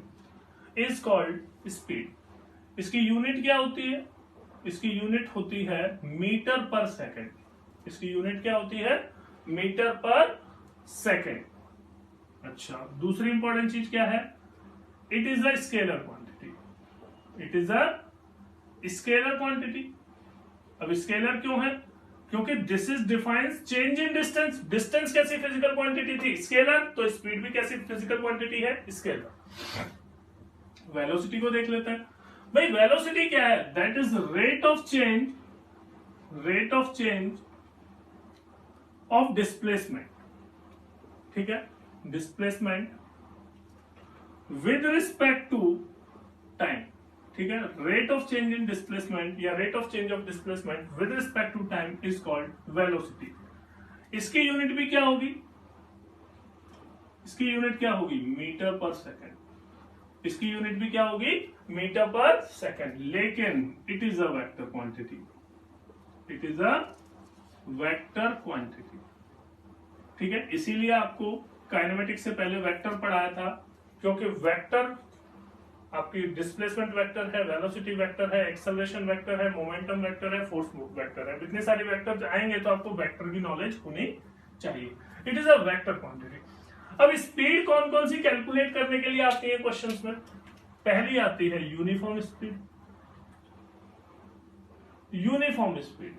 is called speed. इसकी unit क्या होती है, इसकी unit होती है metre पर second. इसकी unit क्या होती है, मीटर पर सेकंड। अच्छा, दूसरी इंपॉर्टेंट चीज क्या है, it is a scalar quantity. It is a scalar quantity. अब स्केलर क्यों है, क्योंकि this is defines change in distance. Distance कैसी फिजिकल क्वांटिटी थी, स्केलर, तो स्पीड भी कैसी फिजिकल क्वांटिटी है, स्केलर। वेलोसिटी को देख लेते हैं। भाई वेलोसिटी क्या है, that is rate of change of displacement. ठीक है, displacement with respect to time. ठीक है, rate of change in displacement या rate of change of displacement with respect to time is called velocity. इसकी यूनिट भी क्या होगी, इसकी यूनिट क्या होगी, मीटर पर सेकंड। इसकी यूनिट भी क्या होगी, मीटर पर सेकंड। लेकिन it is a vector quantity. It is a vector quantity. ठीक है, इसीलिए आपको काइनेमेटिक्स से पहले वेक्टर पढ़ाया था, क्योंकि वेक्टर आपकी डिस्प्लेसमेंट वेक्टर है, वेलोसिटी वेक्टर है, एक्सेलरेशन वेक्टर है, मोमेंटम वेक्टर है, फोर्स वेक्टर है। इतने सारे वेक्टर आएंगे तो आपको वेक्टर की नॉलेज होनी चाहिए। It is a vector quantity. अब स्पीड कौन कौन सी कैलकुलेट करने के लिए आती है क्वेश्चंस में, पहली आती है यूनिफॉर्म स्पीड। यूनिफॉर्म स्पीड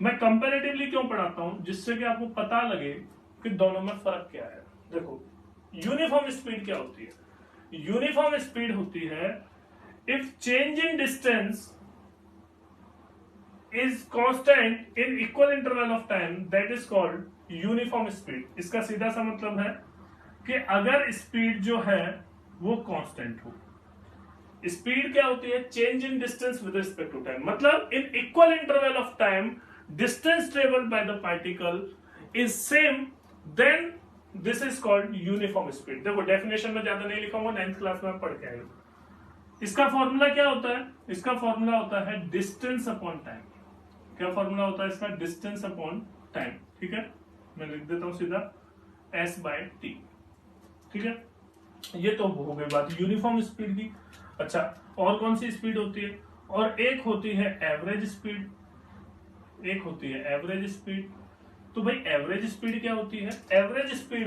मैं कंपैरेटिवली क्यों पढ़ाता हूं, जिससे कि आपको पता लगे कि दोनों में फर्क क्या है। देखो यूनिफॉर्म स्पीड क्या होती है, यूनिफॉर्म स्पीड होती है if change in distance is constant in equal interval of time, that is called uniform speed. इसका सीधा सा मतलब है कि अगर स्पीड जो है वो कांस्टेंट हो। स्पीड क्या होती है, change in distance with respect to time. मतलब in equal interval of time distance travelled by the particle is same, then this is called uniform speed. देखो डेफिनेशन में ज्यादा नहीं लिखूंगा, 9th क्लास में आप पढ़ के आए। इसका फॉर्मूला क्या होता है, इसका फॉर्मूला होता है डिस्टेंस अपॉन टाइम। क्या फॉर्मूला होता है इसका, डिस्टेंस अपॉन टाइम। ठीक है, मैं लिख देता हूं सीधा S/T। ठीक है, ये तो हो गई बात यूनिफॉर्म स्पीड की। अच्छा, और कौन सी स्पीड होती है, और एक होती है एवरेज स्पीड, एक होती है एवरेज स्पीड। तो भाई एवरेज स्पीड क्या होती है, एवरेज स्पीड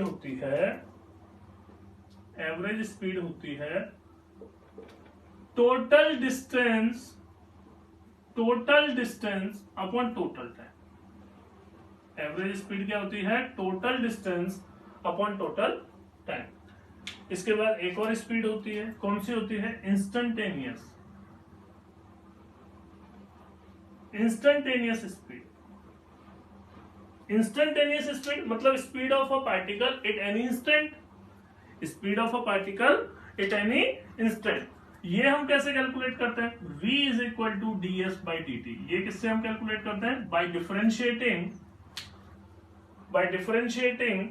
होती है total distance upon total time. Average speed क्या होती है, total distance upon total time. इसके बाद एक और स्पीड होती है, कौन सी होती है, इंस्टेंटेनियस स्पीड। इंस्टेंटेनियस स्पीड मतलब speed of a particle at any instant. Speed of a particle at any instant. ये हम कैसे कैलकुलेट करते हैं, v is equal to ds by dt। ये किससे हम कैलकुलेट करते हैं, by differentiating by differentiating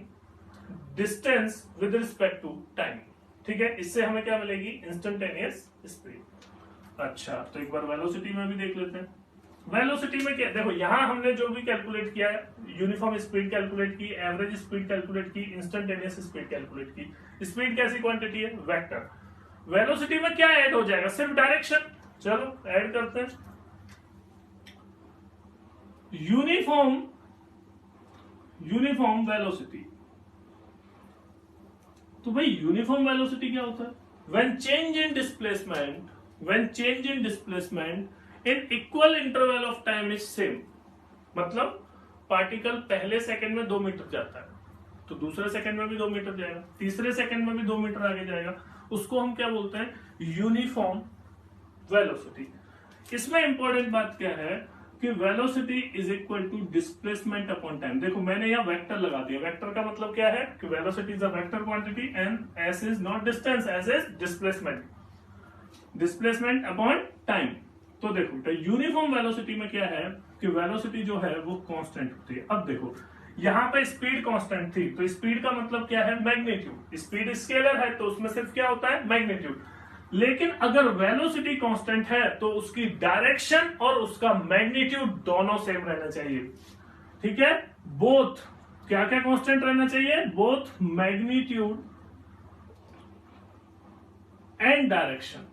distance with respect to time. ठीक है, इससे हमें क्या मिलेगी? Instantaneous speed. अच्छा, तो एक बार वेलोसिटी में भी देख लेते हैं। वेलोसिटी में क्या, देखो यहां हमने जो भी कैलकुलेट किया है, यूनिफॉर्म स्पीड कैलकुलेट की, एवरेज स्पीड कैलकुलेट की, इंस्टेंटेनियस स्पीड कैलकुलेट की। स्पीड कैसी क्वांटिटी है? वेक्टर। वेलोसिटी में क्या ऐड हो जाएगा? सिर्फ डायरेक्शन। चलो ऐड करते हैं। Uniform velocity. तो भाई यूनिफॉर्म वेलोसिटी क्या होता है? When change in displacement in equal interval of time is same. मतलब पार्टिकल पहले सेकंड में 2 मीटर जाता है, तो दूसरे सेकंड में भी 2 मीटर जाएगा, तीसरे सेकंड में भी 2 मीटर आगे जाएगा, उसको हम क्या बोलते हैं? Uniform velocity. इसमें इंपॉर्टेंट बात क्या है कि velocity is equal to displacement upon time. देखो मैंने यहाँ वेक्टर लगा दिया। वेक्टर का मतलब क्या है कि velocity is a vector quantity and S is not distance, S is displacement upon time. तो देखो यूनिफॉर्म वेलोसिटी में क्या है कि वेलोसिटी जो है वो कांस्टेंट होती है। अब देखो यहाँ पे स्पीड कांस्टेंट थी, तो स्पीड का मतलब क्या है? मैग्नीट्यूड। स्पीड स्केलर है तो उसमें सिर्फ क्या होता है? मैग्नीट्यूड। लेकिन अगर वेलोसिटी कांस्टेंट है तो उसकी डायरेक्शन और उसका मैग्नीट्यूड दोनों सेम रहना चाहिए। ठीक है, बोथ क्या क्या कांस्टेंट रहना चाहिए? Both magnitude and direction.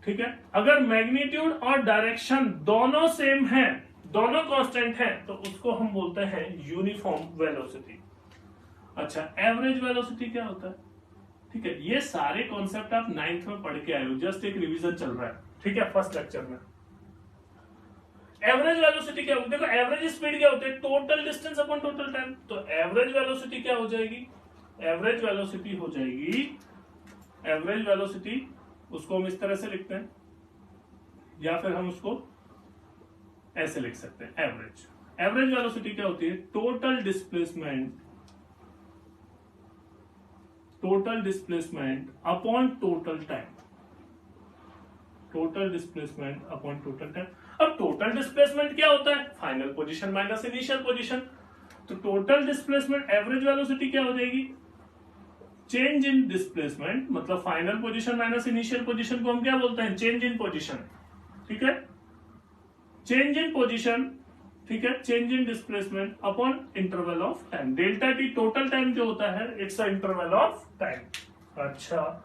ठीक है, अगर मैग्नीट्यूड और डायरेक्शन दोनों सेम है, दोनों कांस्टेंट है, तो उसको हम बोलते हैं यूनिफॉर्म वेलोसिटी। अच्छा, एवरेज वेलोसिटी क्या होता है? ठीक है, ये सारे कॉन्सेप्ट आप 9th में पढ़ के आए हो, जस्ट एक रिवीजन चल रहा है। ठीक है, फर्स्ट लेक्चर में एवरेज वेलोसिटी क्या होती है? देखो एवरेज स्पीड क्या होती है? Total distance upon total time. तो एवरेज वेलोसिटी क्या हो जाएगी? एवरेज वेलोसिटी हो जाएगी, एवरेज वेलोसिटी उसको हम इस तरह से लिखते हैं, या फिर हम उसको ऐसे लिख सकते हैं, एवरेज। एवरेज वेलोसिटी क्या होती है? Total displacement upon total time. Total displacement upon total time. अब टोटल डिस्प्लेसमेंट क्या होता है? Final position minus initial position. तो टोटल डिस्प्लेसमेंट एवरेज वेलोसिटी क्या हो जाएगी? चेंज इन डिस्प्लेसमेंट, मतलब final position minus initial position को हम क्या बोलते हैं? Change in position. ठीक है, चेंज इन पोजीशन, ठीक है, change in displacement upon interval of time. Delta T total time जो होता है, it's a interval of time. अच्छा,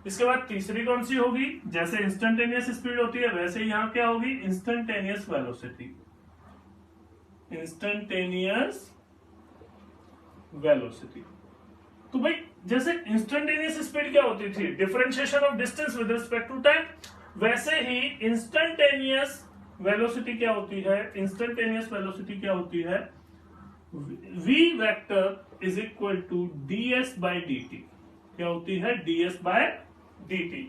इसके बाद तीसरी कौन सी होगी? जैसे इंस्टेंटेनियस स्पीड होती है वैसे यहां क्या होगी? Instantaneous velocity. Instantaneous velocity. तो भाई जैसे इंस्टेंटेनियस स्पीड क्या होती थी? Differentiation of distance with respect to time. वैसे ही इंस्टेंटेनियस वेलोसिटी क्या होती है? इंस्टेंटेनियस वेलोसिटी क्या होती है? v vector is equal to ds by dt। क्या होती है? ds by dt।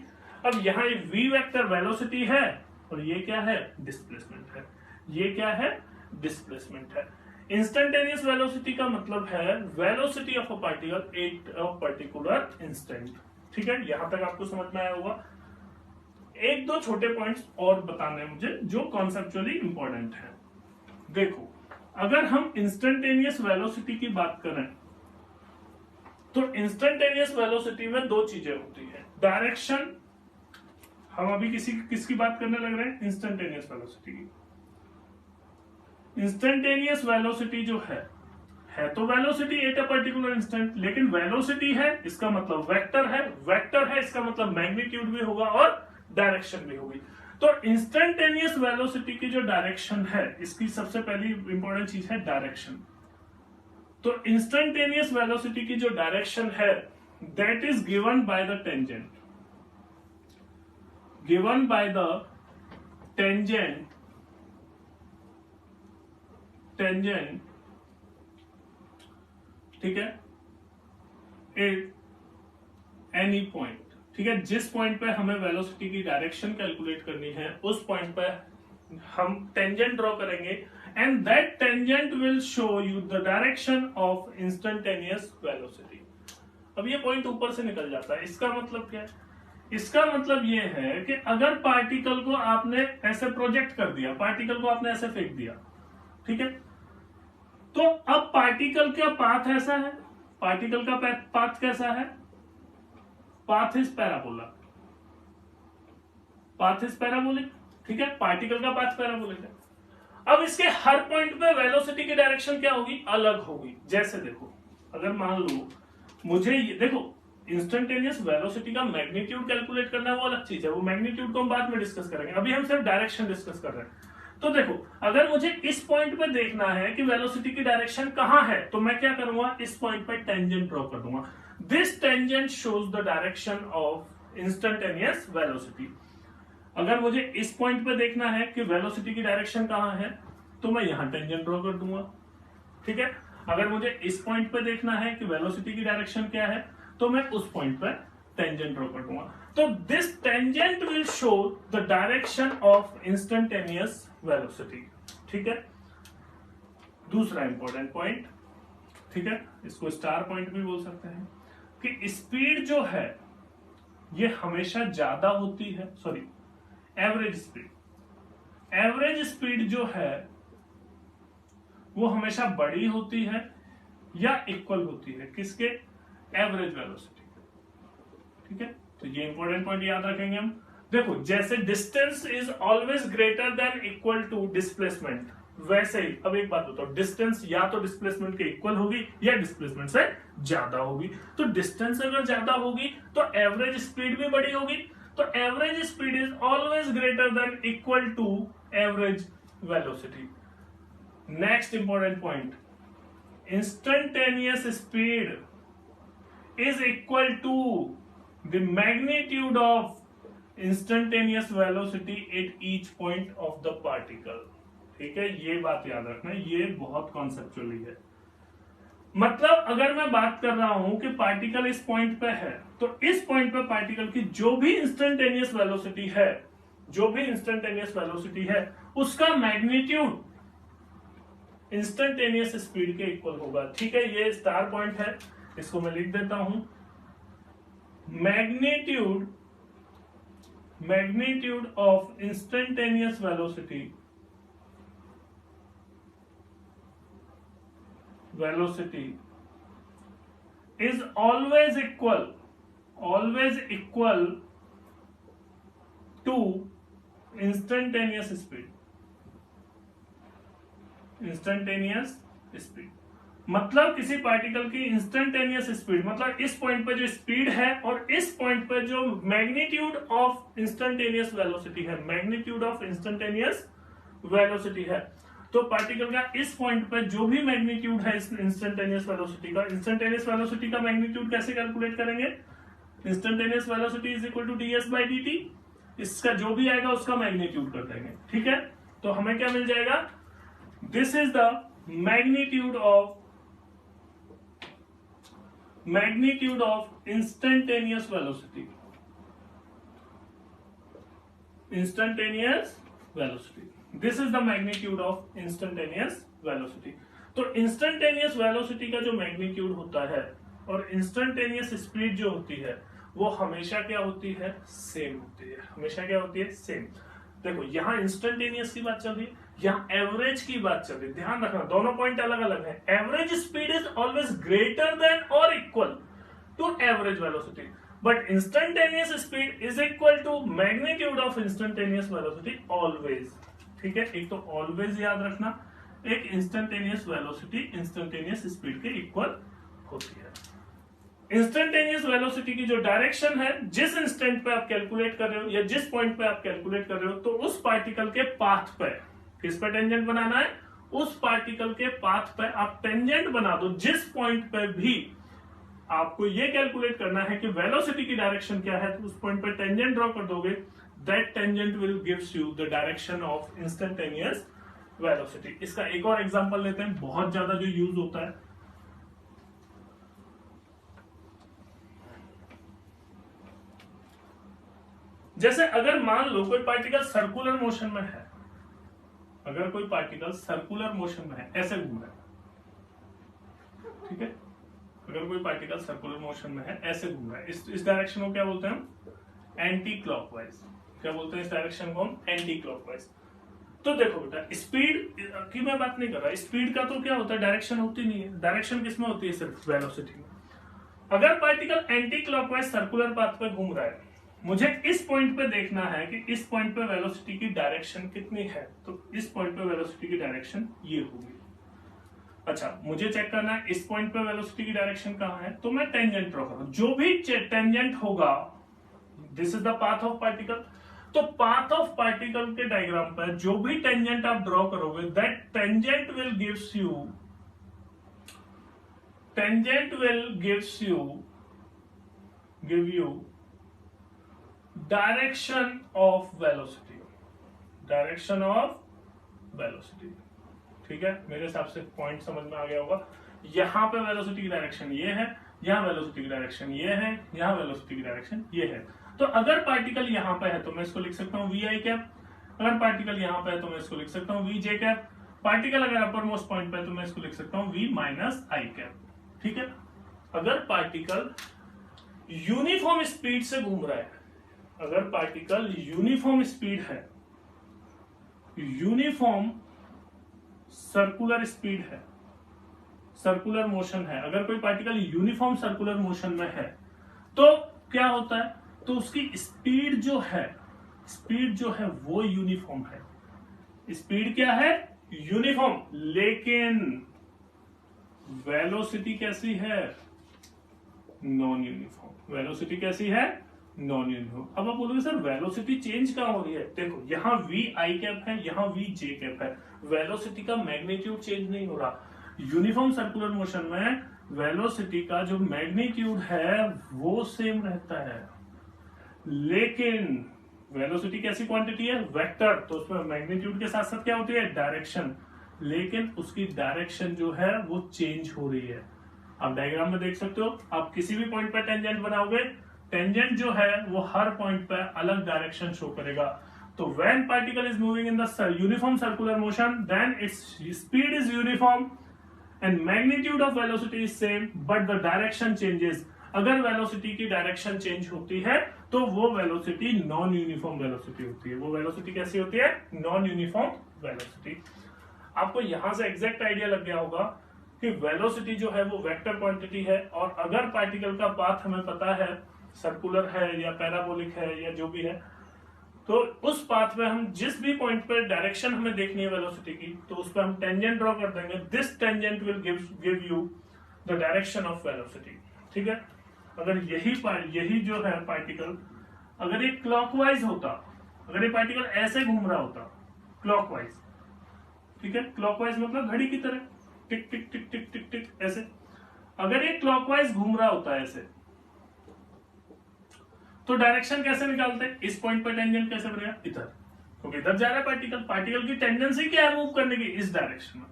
अब यहां v वेक्टर वेलोसिटी है और ये क्या है? डिस्प्लेसमेंट है। ये क्या है? डिस्प्लेसमेंट है। इंस्टेंटेनियस वेलोसिटी का मतलब है velocity of a particle at a particular instant. ठीक है, यहां तक आपको समझ में आया होगा। एक दो छोटे पॉइंट्स और बताने हैं मुझे जो कॉन्सेप्चुअली इंपॉर्टेंट है। देखो, अगर हम इंस्टेंटेनियस वेलोसिटी की बात करें तो इंस्टेंटेनियस वेलोसिटी में 2 चीजें होती है। डायरेक्शन, हम अभी किसकी बात करने लग रहे हैं? इंस्टेंटेनियस वेलोसिटी की। इंस्टेंटेनियस वेलोसिटी जो है तो velocity at a particular instant, लेकिन वेलोसिटी है इसका मतलब वेक्टर है, वेक्टर है इसका मतलब मैग्नीट्यूड भी होगा और डायरेक्शन भी होगी। तो इंस्टेंटेनियस वेलोसिटी की जो डायरेक्शन है, इसकी सबसे पहली इंपॉर्टेंट चीज है डायरेक्शन। तो इंस्टेंटेनियस वेलोसिटी की जो डायरेक्शन है that is given by the tangent, given by the tangent ठीक है, एट एनी पॉइंट। ठीक है, जिस पॉइंट पे हमें वेलोसिटी की डायरेक्शन कैलकुलेट करनी है उस पॉइंट पे हम टेंजेंट ड्रॉ करेंगे and that tangent will show you the direction of instantaneous velocity. अब ये पॉइंट ऊपर से निकल जाता है, इसका मतलब क्या है? इसका मतलब ये है कि अगर पार्टिकल को आपने ऐसे प्रोजेक्ट कर दिया, पार्टिकल को आपने ऐसे फेंक दिया, ठीक है, तो अब पार्टिकल का पाथ ऐसा है, पार्टिकल का पाथ कैसा है, path is parabola, path is parabolic, ठीक है, पार्टिकल का पाथ पैराबोलिक है। अब इसके हर पॉइंट पे वेलोसिटी की डायरेक्शन क्या होगी, अलग होगी। जैसे देखो, अगर मान लो मुझे देखो इंस्टेंटेनियस वेलोसिटी का मैग्नीट्यूड कैलकुलेट करना है, वो अलग चीज है, वो मैग्नीट्यूड को हम बाद में डिस्कस करेंगे, अभी हम सिर्फ डायरेक्शन डिस्कस कर रहे हैं। तो देखो, अगर मुझे इस पॉइंट पे देखना है कि वेलोसिटी की डायरेक्शन कहां है, तो मैं क्या करूंगा, इस पॉइंट पे टेंजेंट ड्रॉ कर दूंगा। This tangent shows the direction of instantaneous velocity. अगर मुझे इस पॉइंट पे देखना है कि वेलोसिटी की डायरेक्शन कहां है, तो मैं यहां टेंजेंट ड्रॉ कर दूंगा, ठीक है। अगर मुझे इस पॉइंट पे देखना है कि वेलोसिटी की डायरेक्शन क्या है, तो मैं उस पॉइंट पे टेंजेंट ड्रॉ कर दूंगा। तो this tangent will show the direction of instantaneous velocity, ठीक है। दूसरा इंपॉर्टेंट पॉइंट, ठीक है, इसको स्टार पॉइंट भी बोल सकते हैं, कि स्पीड जो है ये हमेशा ज्यादा होती है, sorry average speed, average speed जो है वो हमेशा बड़ी होती है या इक्वल होती है किसके, एवरेज वेलोसिटी, ठीक है। तो ये इंपॉर्टेंट पॉइंट याद रखेंगे हम। देखो, जैसे distance is always greater than equal to displacement, वैसे ही अब एक बात बताओ, डिस्टेंस या तो डिस्प्लेसमेंट के इक्वल होगी या डिस्प्लेसमेंट से ज्यादा होगी। तो डिस्टेंस अगर ज्यादा होगी तो एवरेज स्पीड भी बड़ी होगी, तो average speed is always greater than equal to average velocity. Next important point, instantaneous speed is equal to the magnitude of instantaneous velocity at each point of the particle, ठीक है। ये बात याद रखना, ये बहुत कॉन्सेप्चुअली है। मतलब अगर मैं बात कर रहा हूं कि पार्टिकल इस पॉइंट पे है, तो इस पॉइंट पे पार्टिकल की जो भी इंस्टेंटेनियस वेलोसिटी है, जो भी इंस्टेंटेनियस वेलोसिटी है, उसका मैग्नीट्यूड इंस्टेंटेनियस स्पीड के इक्वल होगा, ठीक है। ये स्टार पॉइंट है, इसको मैं लिख देता हूं, magnitude of instantaneous velocity is always equal to instantaneous speed. मतलब किसी पार्टिकल की इंस्टेंटेनियस स्पीड, मतलब इस पॉइंट पे जो स्पीड है और इस पॉइंट पे जो मैग्नीट्यूड ऑफ इंस्टेंटेनियस वेलोसिटी है, मैग्नीट्यूड ऑफ इंस्टेंटेनियस वेलोसिटी है, तो पार्टिकल का इस पॉइंट पे जो भी मैग्नीट्यूड है इंस्टेंटेनियस वेलोसिटी का मैग्नीट्यूड कैसे कैलकुलेट करेंगे, instantaneous velocity is equal to ds by dt, इसका जो भी आएगा उसका मैग्नीट्यूड कर देंगे, ठीक है। तो हमें क्या मिल जाएगा, this is the magnitude of instantaneous velocity, this is the magnitude of instantaneous velocity। तो इंस्टेंटेनियस वेलोसिटी का जो मैग्नीट्यूड होता है और इंस्टेंटेनियस स्पीड जो होती है वो हमेशा क्या होती है, सेम होती है, हमेशा क्या होती है, सेम। देखो, यहां इंस्टेंटेनियस की बात चल रही है, यहां एवरेज की बात चल रही है, ध्यान रखना दोनों पॉइंट अलग अलग है। Average speed is always greater than और equal to average velocity, but instantaneous speed is equal to magnitude of instantaneous velocity always, ठीक है। एक तो ऑलवेज याद रखना, एक इंस्टेंटेनियस वेलोसिटी इंस्टेंटेनियस स्पीड के इक्वल होती है। इंस्टेंटेनियस वेलोसिटी की जो डायरेक्शन है, जिस इंस्टेंट पे आप कैलकुलेट कर रहे हो या जिस पॉइंट पे आप कैलकुलेट कर रहे हो, तो उस पार्टिकल के पाथ पे किस पे टेंजेंट बनाना है, उस पार्टिकल के पाथ पे आप टेंजेंट बना दो। जिस पॉइंट पे भी आपको ये कैलकुलेट करना है कि वेलोसिटी की डायरेक्शन क्या है, तो उस पॉइंट पे टेंजेंट ड्रॉ कर दोगे, that tangent will gives you the direction of instantaneous velocity. इसका एक और एग्जांपल लेते हैं, बहुत ज्यादा जो यूज होता है। जैसे अगर मान लो कोई पार्टिकल सर्कुलर मोशन में है, अगर कोई पार्टिकल सर्कुलर मोशन में है, ऐसे घूम रहा है, ठीक है, अगर कोई पार्टिकल सर्कुलर मोशन में है, ऐसे घूम रहा है, इस डायरेक्शन को क्या बोलते हैं हम, एंटी क्लॉकवाइज। क्या बोलते हैं इस डायरेक्शन को हम, एंटी क्लॉकवाइज। तो देखो बेटा, स्पीड की मैं बात नहीं कर रहा, स्पीड का तो क्या होता है, डायरेक्शन होती नहीं है। डायरेक्शन किसमें होती है, सिर्फ वेलोसिटी में। अगर particle anti clockwise circular path पे घूम रहा है, मुझे इस पॉइंट पे देखना है कि इस पॉइंट पे वेलोसिटी की डायरेक्शन कितनी है, तो इस पॉइंट पे वेलोसिटी की डायरेक्शन ये होगी। अच्छा, मुझे चेक करना है इस पॉइंट पे वेलोसिटी की डायरेक्शन कहां है, तो मैं टेंजेंट ड्रॉ करूं। जो भी टेंजेंट होगा, this is the path of particle, तो पाथ ऑफ पार्टिकल के डायग्राम पर जो भी टेंजेंट आप ड्रॉ करोगे, that tangent will gives you direction of velocity, ठीक है। मेरे हिसाब से पॉइंट समझ में आ गया होगा। यहां पे वेलोसिटी की डायरेक्शन ये है, यहां वेलोसिटी की डायरेक्शन ये है, यहां वेलोसिटी की डायरेक्शन ये है। तो अगर पार्टिकल यहां पे है तो मैं इसको लिख सकता हूं वी आई कैप, अगर पार्टिकल यहां पे है तो मैं इसको लिख सकता हूं वी जे कैप, पार्टिकल अगर अपर मोस्ट पॉइंट पे है तो मैं इसको लिख सकता हूं वी माइनस आई कैप, ठीक है। अगर पार्टिकल यूनिफॉर्म स्पीड से घूम रहा है, अगर पार्टिकल यूनिफॉर्म स्पीड है, यूनिफॉर्म सर्कुलर स्पीड है, सर्कुलर मोशन है, अगर कोई पार्टिकल यूनिफॉर्म सर्कुलर मोशन में है तो क्या होता है, तो उसकी स्पीड जो है वो यूनिफॉर्म है। स्पीड क्या है, यूनिफॉर्म, लेकिन वेलोसिटी कैसी है, नॉन यूनिफॉर्म। वेलोसिटी कैसी है, नॉन यूनिफॉर्म। अब आप बोलोगे सर वेलोसिटी चेंज कहां हो रही है, देखो यहां वी आई कैप है, यहां वी जे कैप है, वेलोसिटी का मैग्नीट्यूड चेंज नहीं हो रहा। यूनिफॉर्म सर्कुलर मोशन में वेलोसिटी का जो मैग्नीट्यूड है वो सेम रहता है, लेकिन वेलोसिटी कैसी क्वांटिटी है, वेक्टर, तो उसमें मैग्नीट्यूड के साथ साथ क्या होती है, डायरेक्शन, लेकिन उसकी डायरेक्शन जो है वो चेंज हो रही है। आप डायग्राम में देख सकते हो, आप किसी भी पॉइंट पर टेंजेंट बनाओगे, टेंजेंट जो है वो हर पॉइंट पर अलग डायरेक्शन शो करेगा। तो when particle is moving in the uniform circular motion, then its speed is uniform and magnitude of velocity is same, but the direction changes. अगर वेलोसिटी की डायरेक्शन चेंज होती है तो वो वेलोसिटी नॉन यूनिफॉर्म वेलोसिटी होती है। वो velocity कैसी होती है, नॉन यूनिफॉर्म वेलोसिटी। आपको यहां से एग्जैक्ट आइडिया लग गया होगा कि वेलोसिटी जो है वो वेक्टर क्वांटिटी है, और अगर पार्टिकल का पाथ हमें पता है, सर्कुलर है या पैराबोलिक है या जो भी है, तो उस पाथ में हम जिस भी पॉइंट पर डायरेक्शन हमें देखनी है वेलोसिटी की, तो उस पर हम टेंजेंट ड्रॉ कर देंगे। This tangent will give you the direction of velocity, ठीक है। अगर यही जो है पार्टिकल, अगर ये क्लॉकवाइज होता, अगर ये पार्टिकल ऐसे घूम रहा होता क्लॉकवाइज, ठीक है, क्लॉकवाइज मतलब घड़ी की तरह टिक टिक टिक टिक टिक टिक ऐसे, अगर ये क्लॉकवाइज घूम रहा होता है ऐसे, तो डायरेक्शन कैसे निकालते हैं, इस पॉइंट पर टेंजेंट कैसे बनेगा, इधर, क्योंकि इधर जा रहा है पार्टिकल, पार्टिकल की टेंडेंसी क्या है मूव करने की, इस डायरेक्शन में।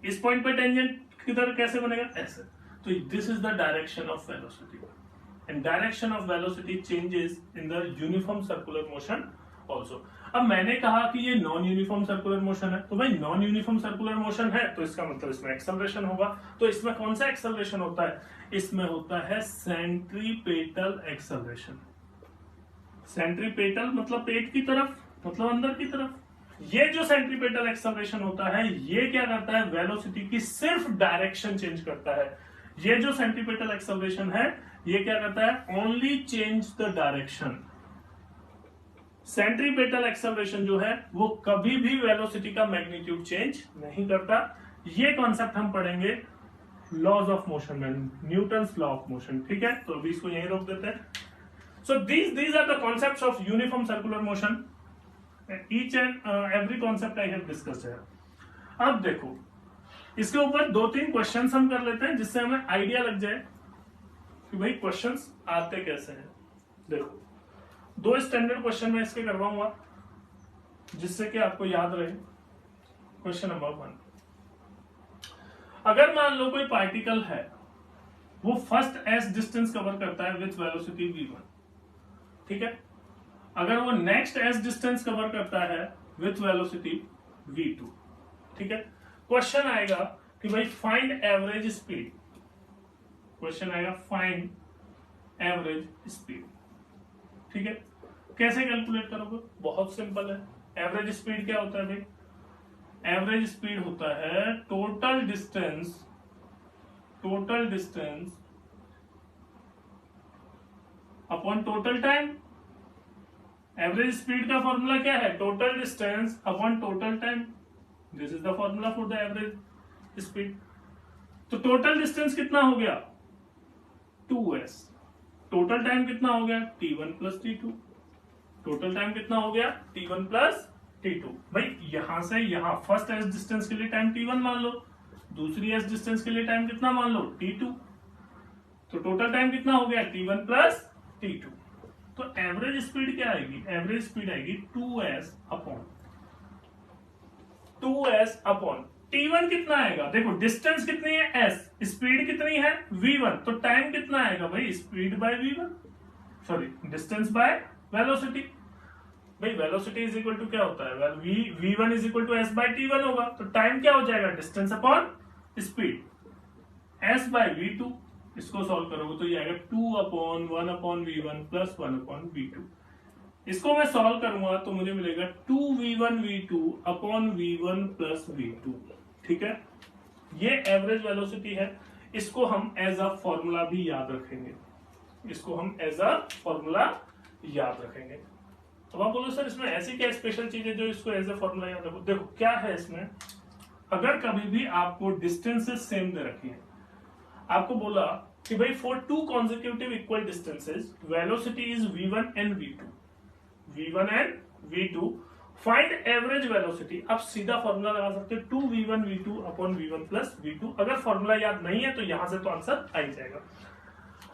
इस पॉइंट पर टेंजेंट किधर कैसे बनेगा, ऐसे। तो this is the direction of velocity, and direction of velocity changes in the uniform circular motion also. अब मैंने कहा कि ये नॉन यूनिफॉर्म सर्कुलर मोशन है, तो भाई नॉन यूनिफॉर्म सर्कुलर मोशन है तो इसका मतलब इसमें एक्सेलरेशन होगा। तो इसमें कौन सा एक्सेलरेशन होता है, इसमें होता है सेंट्रीपेटल एक्सेलरेशन। सेंट्रीपेटल मतलब पेट की तरफ, मतलब अंदर की तरफ। ये जो सेंट्रीपेटल एक्सेलरेशन होता है ये क्या करता है, वेलोसिटी की सिर्फ डायरेक्शन चेंज करता है। ये जो सेंट्रीपेटल एक्सेलरेशन है ये क्या करता है, only change the direction. Centripetal acceleration जो है वो कभी भी वेलोसिटी का मैग्नीट्यूड चेंज नहीं करता। ये कॉन्सेप्ट हम पढ़ेंगे लॉज ऑफ मोशन में, न्यूटन्स लॉ ऑफ मोशन, ठीक है। तो अभी इसको यहीं रोक देते हैं। So these are the concepts of uniform circular motion. Each and every concept I have discussed here. अब देखो इसके ऊपर 2-3 क्वेश्चंस हम कर लेते हैं जिससे हमें आइडिया लग जाए कि भाई क्वेश्चंस आते कैसे हैं। देखो 2 स्टैंडर्ड क्वेश्चन मैं इसके करवाऊंगा जिससे कि आपको याद रहे। क्वेश्चन नंबर 1, अगर मान लो कोई पार्टिकल है वो फर्स्ट एस डिस्टेंस कवर करता है विथ वेलोसिटी v1, ठीक है। अगर वो नेक्स्ट एस डिस्टेंस कवर करता है विथ वेलोसिटी v2, ठीक है। क्वेश्चन आएगा कि भाई फाइंड एवरेज स्पीड, क्वेश्चन आएगा फाइंड एवरेज स्पीड, ठीक है। कैसे कैलकुलेट करोगे, बहुत सिंपल है। एवरेज स्पीड क्या होता है भाई, एवरेज स्पीड होता है total distance upon total time. Average speed का फॉर्मूला क्या है? Total distance upon total time. This is the formula for the average speed. तो टोटल डिस्टेंस कितना हो गया? 2s। टोटल टाइम कितना हो गया? t1 plus t2। Total time कितना हो गया? t1 plus t2। भाई यहां से यहां फर्स्ट एस डिस्टेंस के लिए टाइम t1 मान लो, दूसरी एस डिस्टेंस के लिए टाइम कितना मान लो? t2। तो टोटल टाइम कितना हो गया? t1 plus t2। तो एवरेज स्पीड क्या आएगी? एवरेज स्पीड आएगी 2s अपॉन t1 कितना आएगा? देखो डिस्टेंस कितनी है? s, स्पीड कितनी है? v1। तो टाइम कितना आएगा भाई? Speed by v1, sorry distance by velocity. भाई वेलोसिटी इज इक्वल टू क्या होता है? v1 is equal to s by t1 होगा। तो टाइम क्या हो जाएगा? Distance upon speed, s by v2। इसको सॉल्व करोगे तो ये आएगा 2 upon 1 upon v1 plus 1 upon v2। इसको मैं सॉल्व करूंगा तो मुझे मिलेगा 2v1 v2 upon v1 plus v2। ठीक है, ये एवरेज वेलोसिटी है। इसको हम एज अ फॉर्मूला भी याद रखेंगे, अब आप बोलो सर इसमें ऐसी क्या स्पेशल चीज है जो इसको एज अ फॉर्मूला याद रखो? देखो क्या है इसमें, अगर कभी भी आपको डिस्टेंसेस सेम दे रखी है, आपको बोला कि भाई for two consecutive equal distances velocity is v1 and v2, find average velocity. आप सीधा फॉर्मूला लगा सकते हो 2v1 v2 upon v1 plus v2। अगर फॉर्मूला याद नहीं है तो यहां से तो आंसर आ ही जाएगा।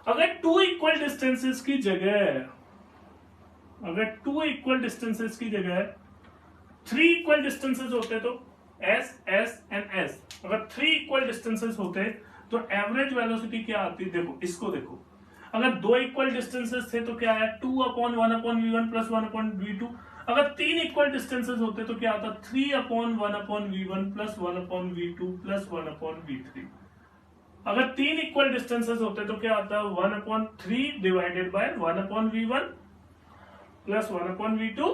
अगर टू इक्वल डिस्टेंसेस की जगह 3 इक्वल डिस्टेंसेस होते तो s एंड s, अगर 3 इक्वल डिस्टेंसेस होते तो एवरेज वेलोसिटी क्या आती? देखो इसको देखो, अगर 2 इक्वल डिस्टेंसेस थे तो क्या है? 2 upon 1 upon v1 plus 1 upon v2। अगर 3 इक्वल डिस्टेंसेस होते तो क्या आता? 3 upon 1 upon v1 plus 1 upon v2 plus 1 upon v3। अगर 3 इक्वल डिस्टेंसेस होते तो क्या आता? 1 upon 3 divided by 1 upon v1 plus 1 upon v2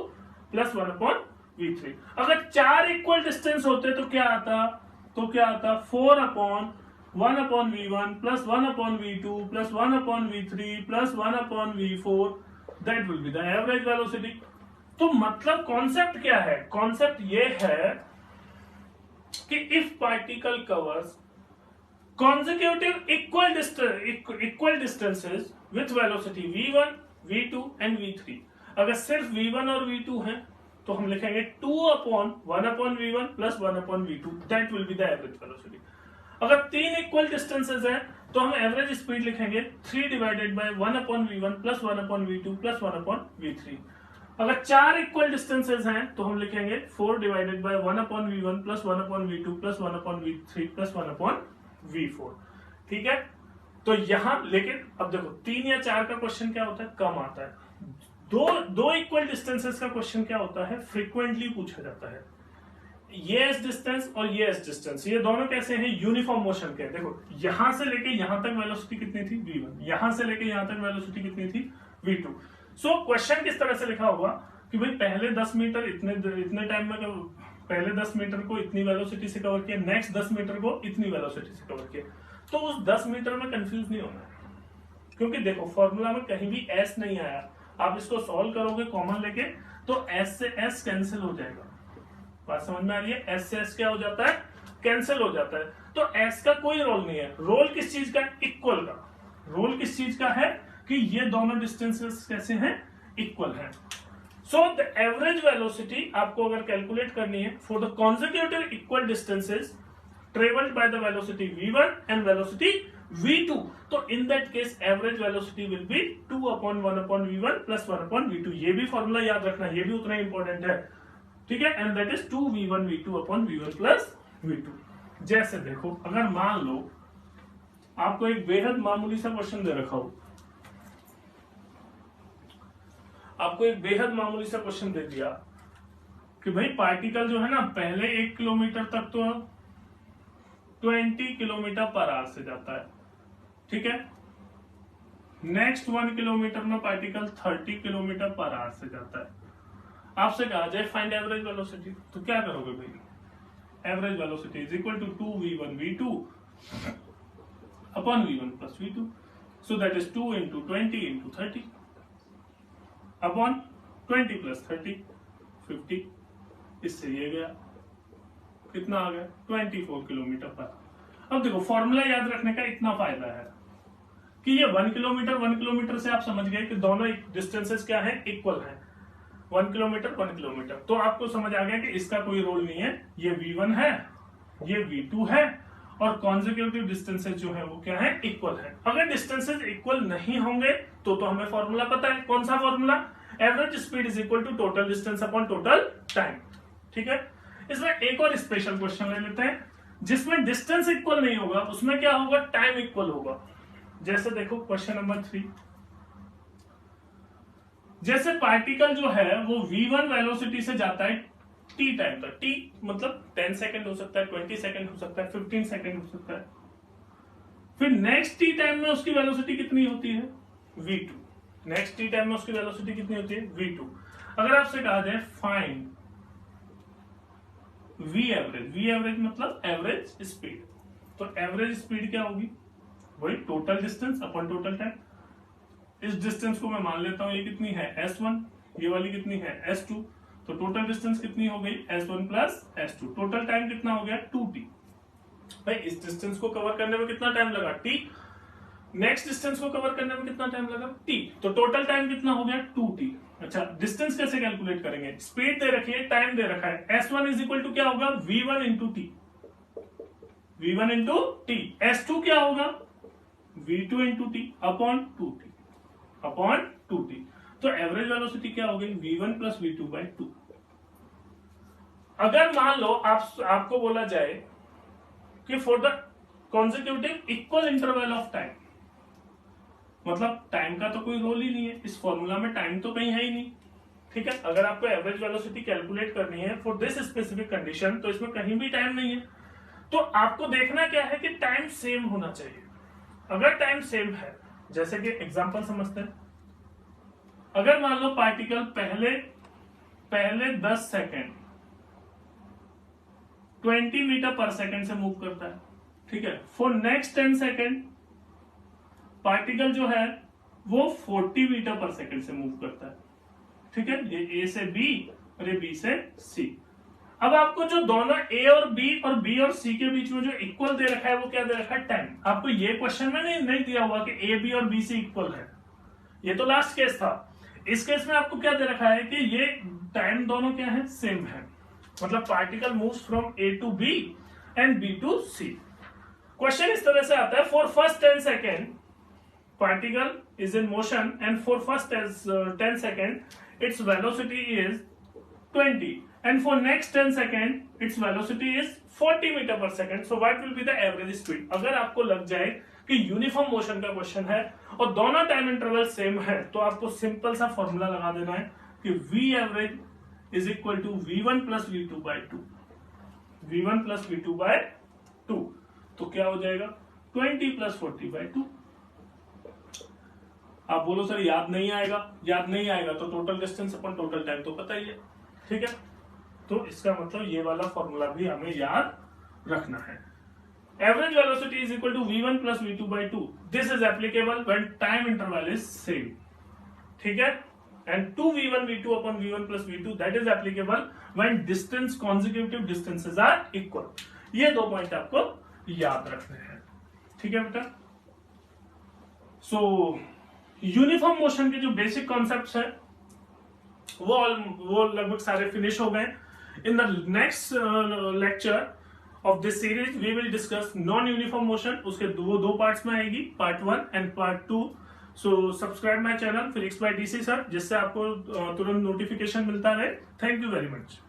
plus 1 upon v3। अगर 4 इक्वल डिस्टेंस होते तो क्या आता? 4 upon 1 upon v1 plus 1 upon v2 plus 1 upon v3 plus 1 upon v4, that will be the average velocity। तो मतलब concept क्या है? Concept ये है कि if particle covers consecutive equal distances with velocity v1, v2 and v3। अगर सिर्फ v1 और v2 है तो हम लिखेंगे 2 upon 1 upon v1 plus 1 upon v2, that will be the average velocity। अगर 3 इक्वल डिस्टेंसेस हैं तो हम एवरेज स्पीड लिखेंगे 3 divided by 1 upon v1 plus 1 upon v2 plus 1 upon v3। अगर 4 इक्वल डिस्टेंसेस हैं तो हम लिखेंगे 4 divided by 1 upon v1 plus 1 upon v2 plus 1 upon v3 plus 1 upon v4। ठीक है, तो यहां लेकिन अब देखो 3 या 4 का क्वेश्चन क्या होता है? कम आता है। दो इक्वल डिस्टेंसेस का क्वेश्चन क्या होता है? फ्रीक्वेंटली पूछा जाता है। ये एस डिस्टेंस और ये एस डिस्टेंस, ये दोनों कैसे हैं? यूनिफॉर्म मोशन के। देखो यहां से लेके यहां तक वेलोसिटी कितनी थी? v1। यहां से लेके यहां तक वेलोसिटी कितनी थी? v2। सो क्वेश्चन किस तरह से लिखा होगा कि भाई पहले 10 मीटर इतने टाइम में, पहले 10 मीटर को इतनी वेलोसिटी से कवर किया, नेक्स्ट 10 मीटर को इतनी वेलोसिटी से कवर किया। तो उस 10 मीटर में कंफ्यूज नहीं होना, क्योंकि देखो फॉर्मूला में कहीं भी एस नहीं आया। आप इसको सॉल्व करोगे कॉमन लेके तो एस से एस कैंसिल हो जाएगा। बात समझ में आ रही है? एस से एस क्या हो जाता है? कैंसिल हो जाता है। तो एस का कोई रोल नहीं है। रोल किस चीज का? इक्वल का। रोल किस चीज का है कि ये दोनों डिस्टेंसेस कैसे हैं? इक्वल हैं। सो द एवरेज वेलोसिटी आपको अगर कैलकुलेट करनी है for the consecutive equal distances travelled by the velocity v1 and velocity v2, तो in that case average velocity will be 2 upon 1 upon v1 plus 1 upon v2। ये भी formula याद रखना, ये भी उतना इंपॉर्टेंट है। ठीक है, and that is 2v1 v2 upon v1 plus v2। जैसे देखो अगर मान लो आपको एक बेहद मामूली सा क्वेश्चन दे रखा हो, आपको एक बेहद मामूली सा क्वेश्चन दे दिया कि भाई पार्टिकल जो है ना पहले 1 किलोमीटर तक तो 20 किलोमीटर पर आवर से जाता है। ठीक है, नेक्स्ट 1 किलोमीटर में पार्टिकल 30 किलोमीटर पर आवर से जाता है। आपसे कहा जाए फाइंड एवरेज वेलोसिटी, तो क्या करोगे भाई? Average velocity is equal to 2v1 v2 upon v1 plus v2, so that is 2 into 20 into 30 upon 20 plus 30 50। इससे ये गया, कितना आ गया 24 किलोमीटर पर। अब देखो फॉर्मूला याद रखने का इतना फायदा है कि ये 1 किलोमीटर से आप समझ गए कि दोनों डिस्टेंसेस क्या है, इक्वल है। 1 किलोमीटर, तो आपको समझ आ गया कि इसका कोई रोल नहीं है, ये v1 है, ये v2 है, और कॉन्जिक्यूटिव डिस्टेंसेस जो है वो क्या है, इक्वल है। अगर डिस्टेंसेस इक्वल नहीं होंगे तो हमें फॉर्मूला पता है, कौन सा formula, average speed is equal to total distance upon total time. ठीक है, इसमें एक और स्पेशल क्वेश्चन ले लेते हैं जिसमें डिस्टेंस इक्वल नहीं होगा, उसमें क्या होगा, टाइम इक्वल होगा। जैसे देखो क्वेश्चन नंबर 3, जैसे पार्टिकल जो है वो v1 वेलोसिटी से जाता है t टाइम तक, t मतलब 10 सेकंड हो सकता है, 20 सेकंड हो सकता है, 15 सेकंड हो सकता है। फिर नेक्स्ट t टाइम में उसकी वेलोसिटी कितनी होती है, v2। नेक्स्ट t टाइम में उसकी वेलोसिटी कितनी होती है, v2। अगर आपसे कहा जाए फाइंड v एवरेज मतलब एवरेज स्पीड, तो एवरेज स्पीड क्या होगी, वही total distance upon total time. इस डिस्टेंस को मैं मान लेता हूं, ये कितनी है s1, ये वाली कितनी है s2, तो टोटल डिस्टेंस कितनी हो गई s1 plus s2। Total time कितना हो गया 2t। भाई इस डिस्टेंस को कवर करने में कितना टाइम लगा t, नेक्स्ट डिस्टेंस को कवर करने में कितना टाइम लगा t, तो टोटल टाइम कितना हो गया 2t। अच्छा डिस्टेंस कैसे कैलकुलेट करेंगे, स्पीड दे रखी है, टाइम दे रखा है, s1 इज इक्वल टू क्या होगा v1 into T, v1 into T. s2 क्या होगा v2 into T upon 2t upon 2t। तो एवरेज वेलोसिटी क्या हो गई v1 प्लस v2 बाई 2। अगर मान लो आपको बोला जाए कि for the consecutive equal interval of time, मतलब टाइम का तो कोई रोल ही नहीं है इस फॉर्मूला में, टाइम तो कहीं है ही नहीं। ठीक है, अगर आपको एवरेज वेलोसिटी कैलकुलेट करनी है फॉर दिस स्पेसिफिक कंडीशन, तो इसमें कहीं भी टाइम नहीं है। तो आपको देखना क्या है कि टाइम सेम होना चाहिए। अगर टाइम सेम है, जैसे कि एग्जांपल समझते हैं, अगर मान लो पार्टिकल पहले 10 सेकेंड 20 मीटर पर सेकेंड से मूव करता है, ठीक है, फॉर नेक्स्ट 10 सेकेंड पार्टिकल जो है वो 40 मीटर पर सेकेंड से मूव करता है। ठीक है, ये A से B और ये B से C। अब आपको जो दोनों A और B और C के बीच में जो इक्वल दे रखा है वो क्या दे रखा है, टाइम। आपको ये क्वेश्चन में नहीं दिया हुआ कि A B और B C इक्वल है, ये तो लास्ट केस था। इस केस में आपको क्या दे रखा है कि ये टाइम दोनों क्या है, सेम है, मतलब particle moves from A to B and B to C। Question इस तरह से आता है, for first 10 second particle is in motion and for first 10 second its velocity is 20 and for next 10 second its velocity is 40 meter per second, so what will be the average speed। अगर आपको लग जाए कि uniform motion का question है और दोनों time interval same है, तो आपको सिंपल सा फॉर्मूला लगा देना है कि v average is equal to v1 plus v2 by 2, v1 plus v2 by 2, तो क्या हो जाएगा 20 प्लस 40 बाई 2। आप बोलो सर याद नहीं आएगा, तो टोटल डिस्टेंस अपन टोटल टाइम तो पता ही है। ठीक है, तो इसका मतलब ये वाला फॉर्मूला भी हमें याद रखना है। Average velocity is equal to v1 plus v2 by 2, this is applicable when time interval is same. ठीक है, and 2v1 v2 upon v1 plus v2 that is applicable when distance consecutive distances are equal. ये दो point आपको याद रखने हैं। ठीक है बेटा, सो यूनिफॉर्म मोशन के जो बेसिक कॉन्सेप्ट्स है वो लगभग सारे फिनिश हो गए। In the next lecture of this series we will discuss non uniform motion, उसके दो पार्ट्स में आएगी, part 1 and part 2। So subscribe my channel physics by DC sir, जिससे आपको तुरंत नोटिफिकेशन मिलता रहे। Thank you very much.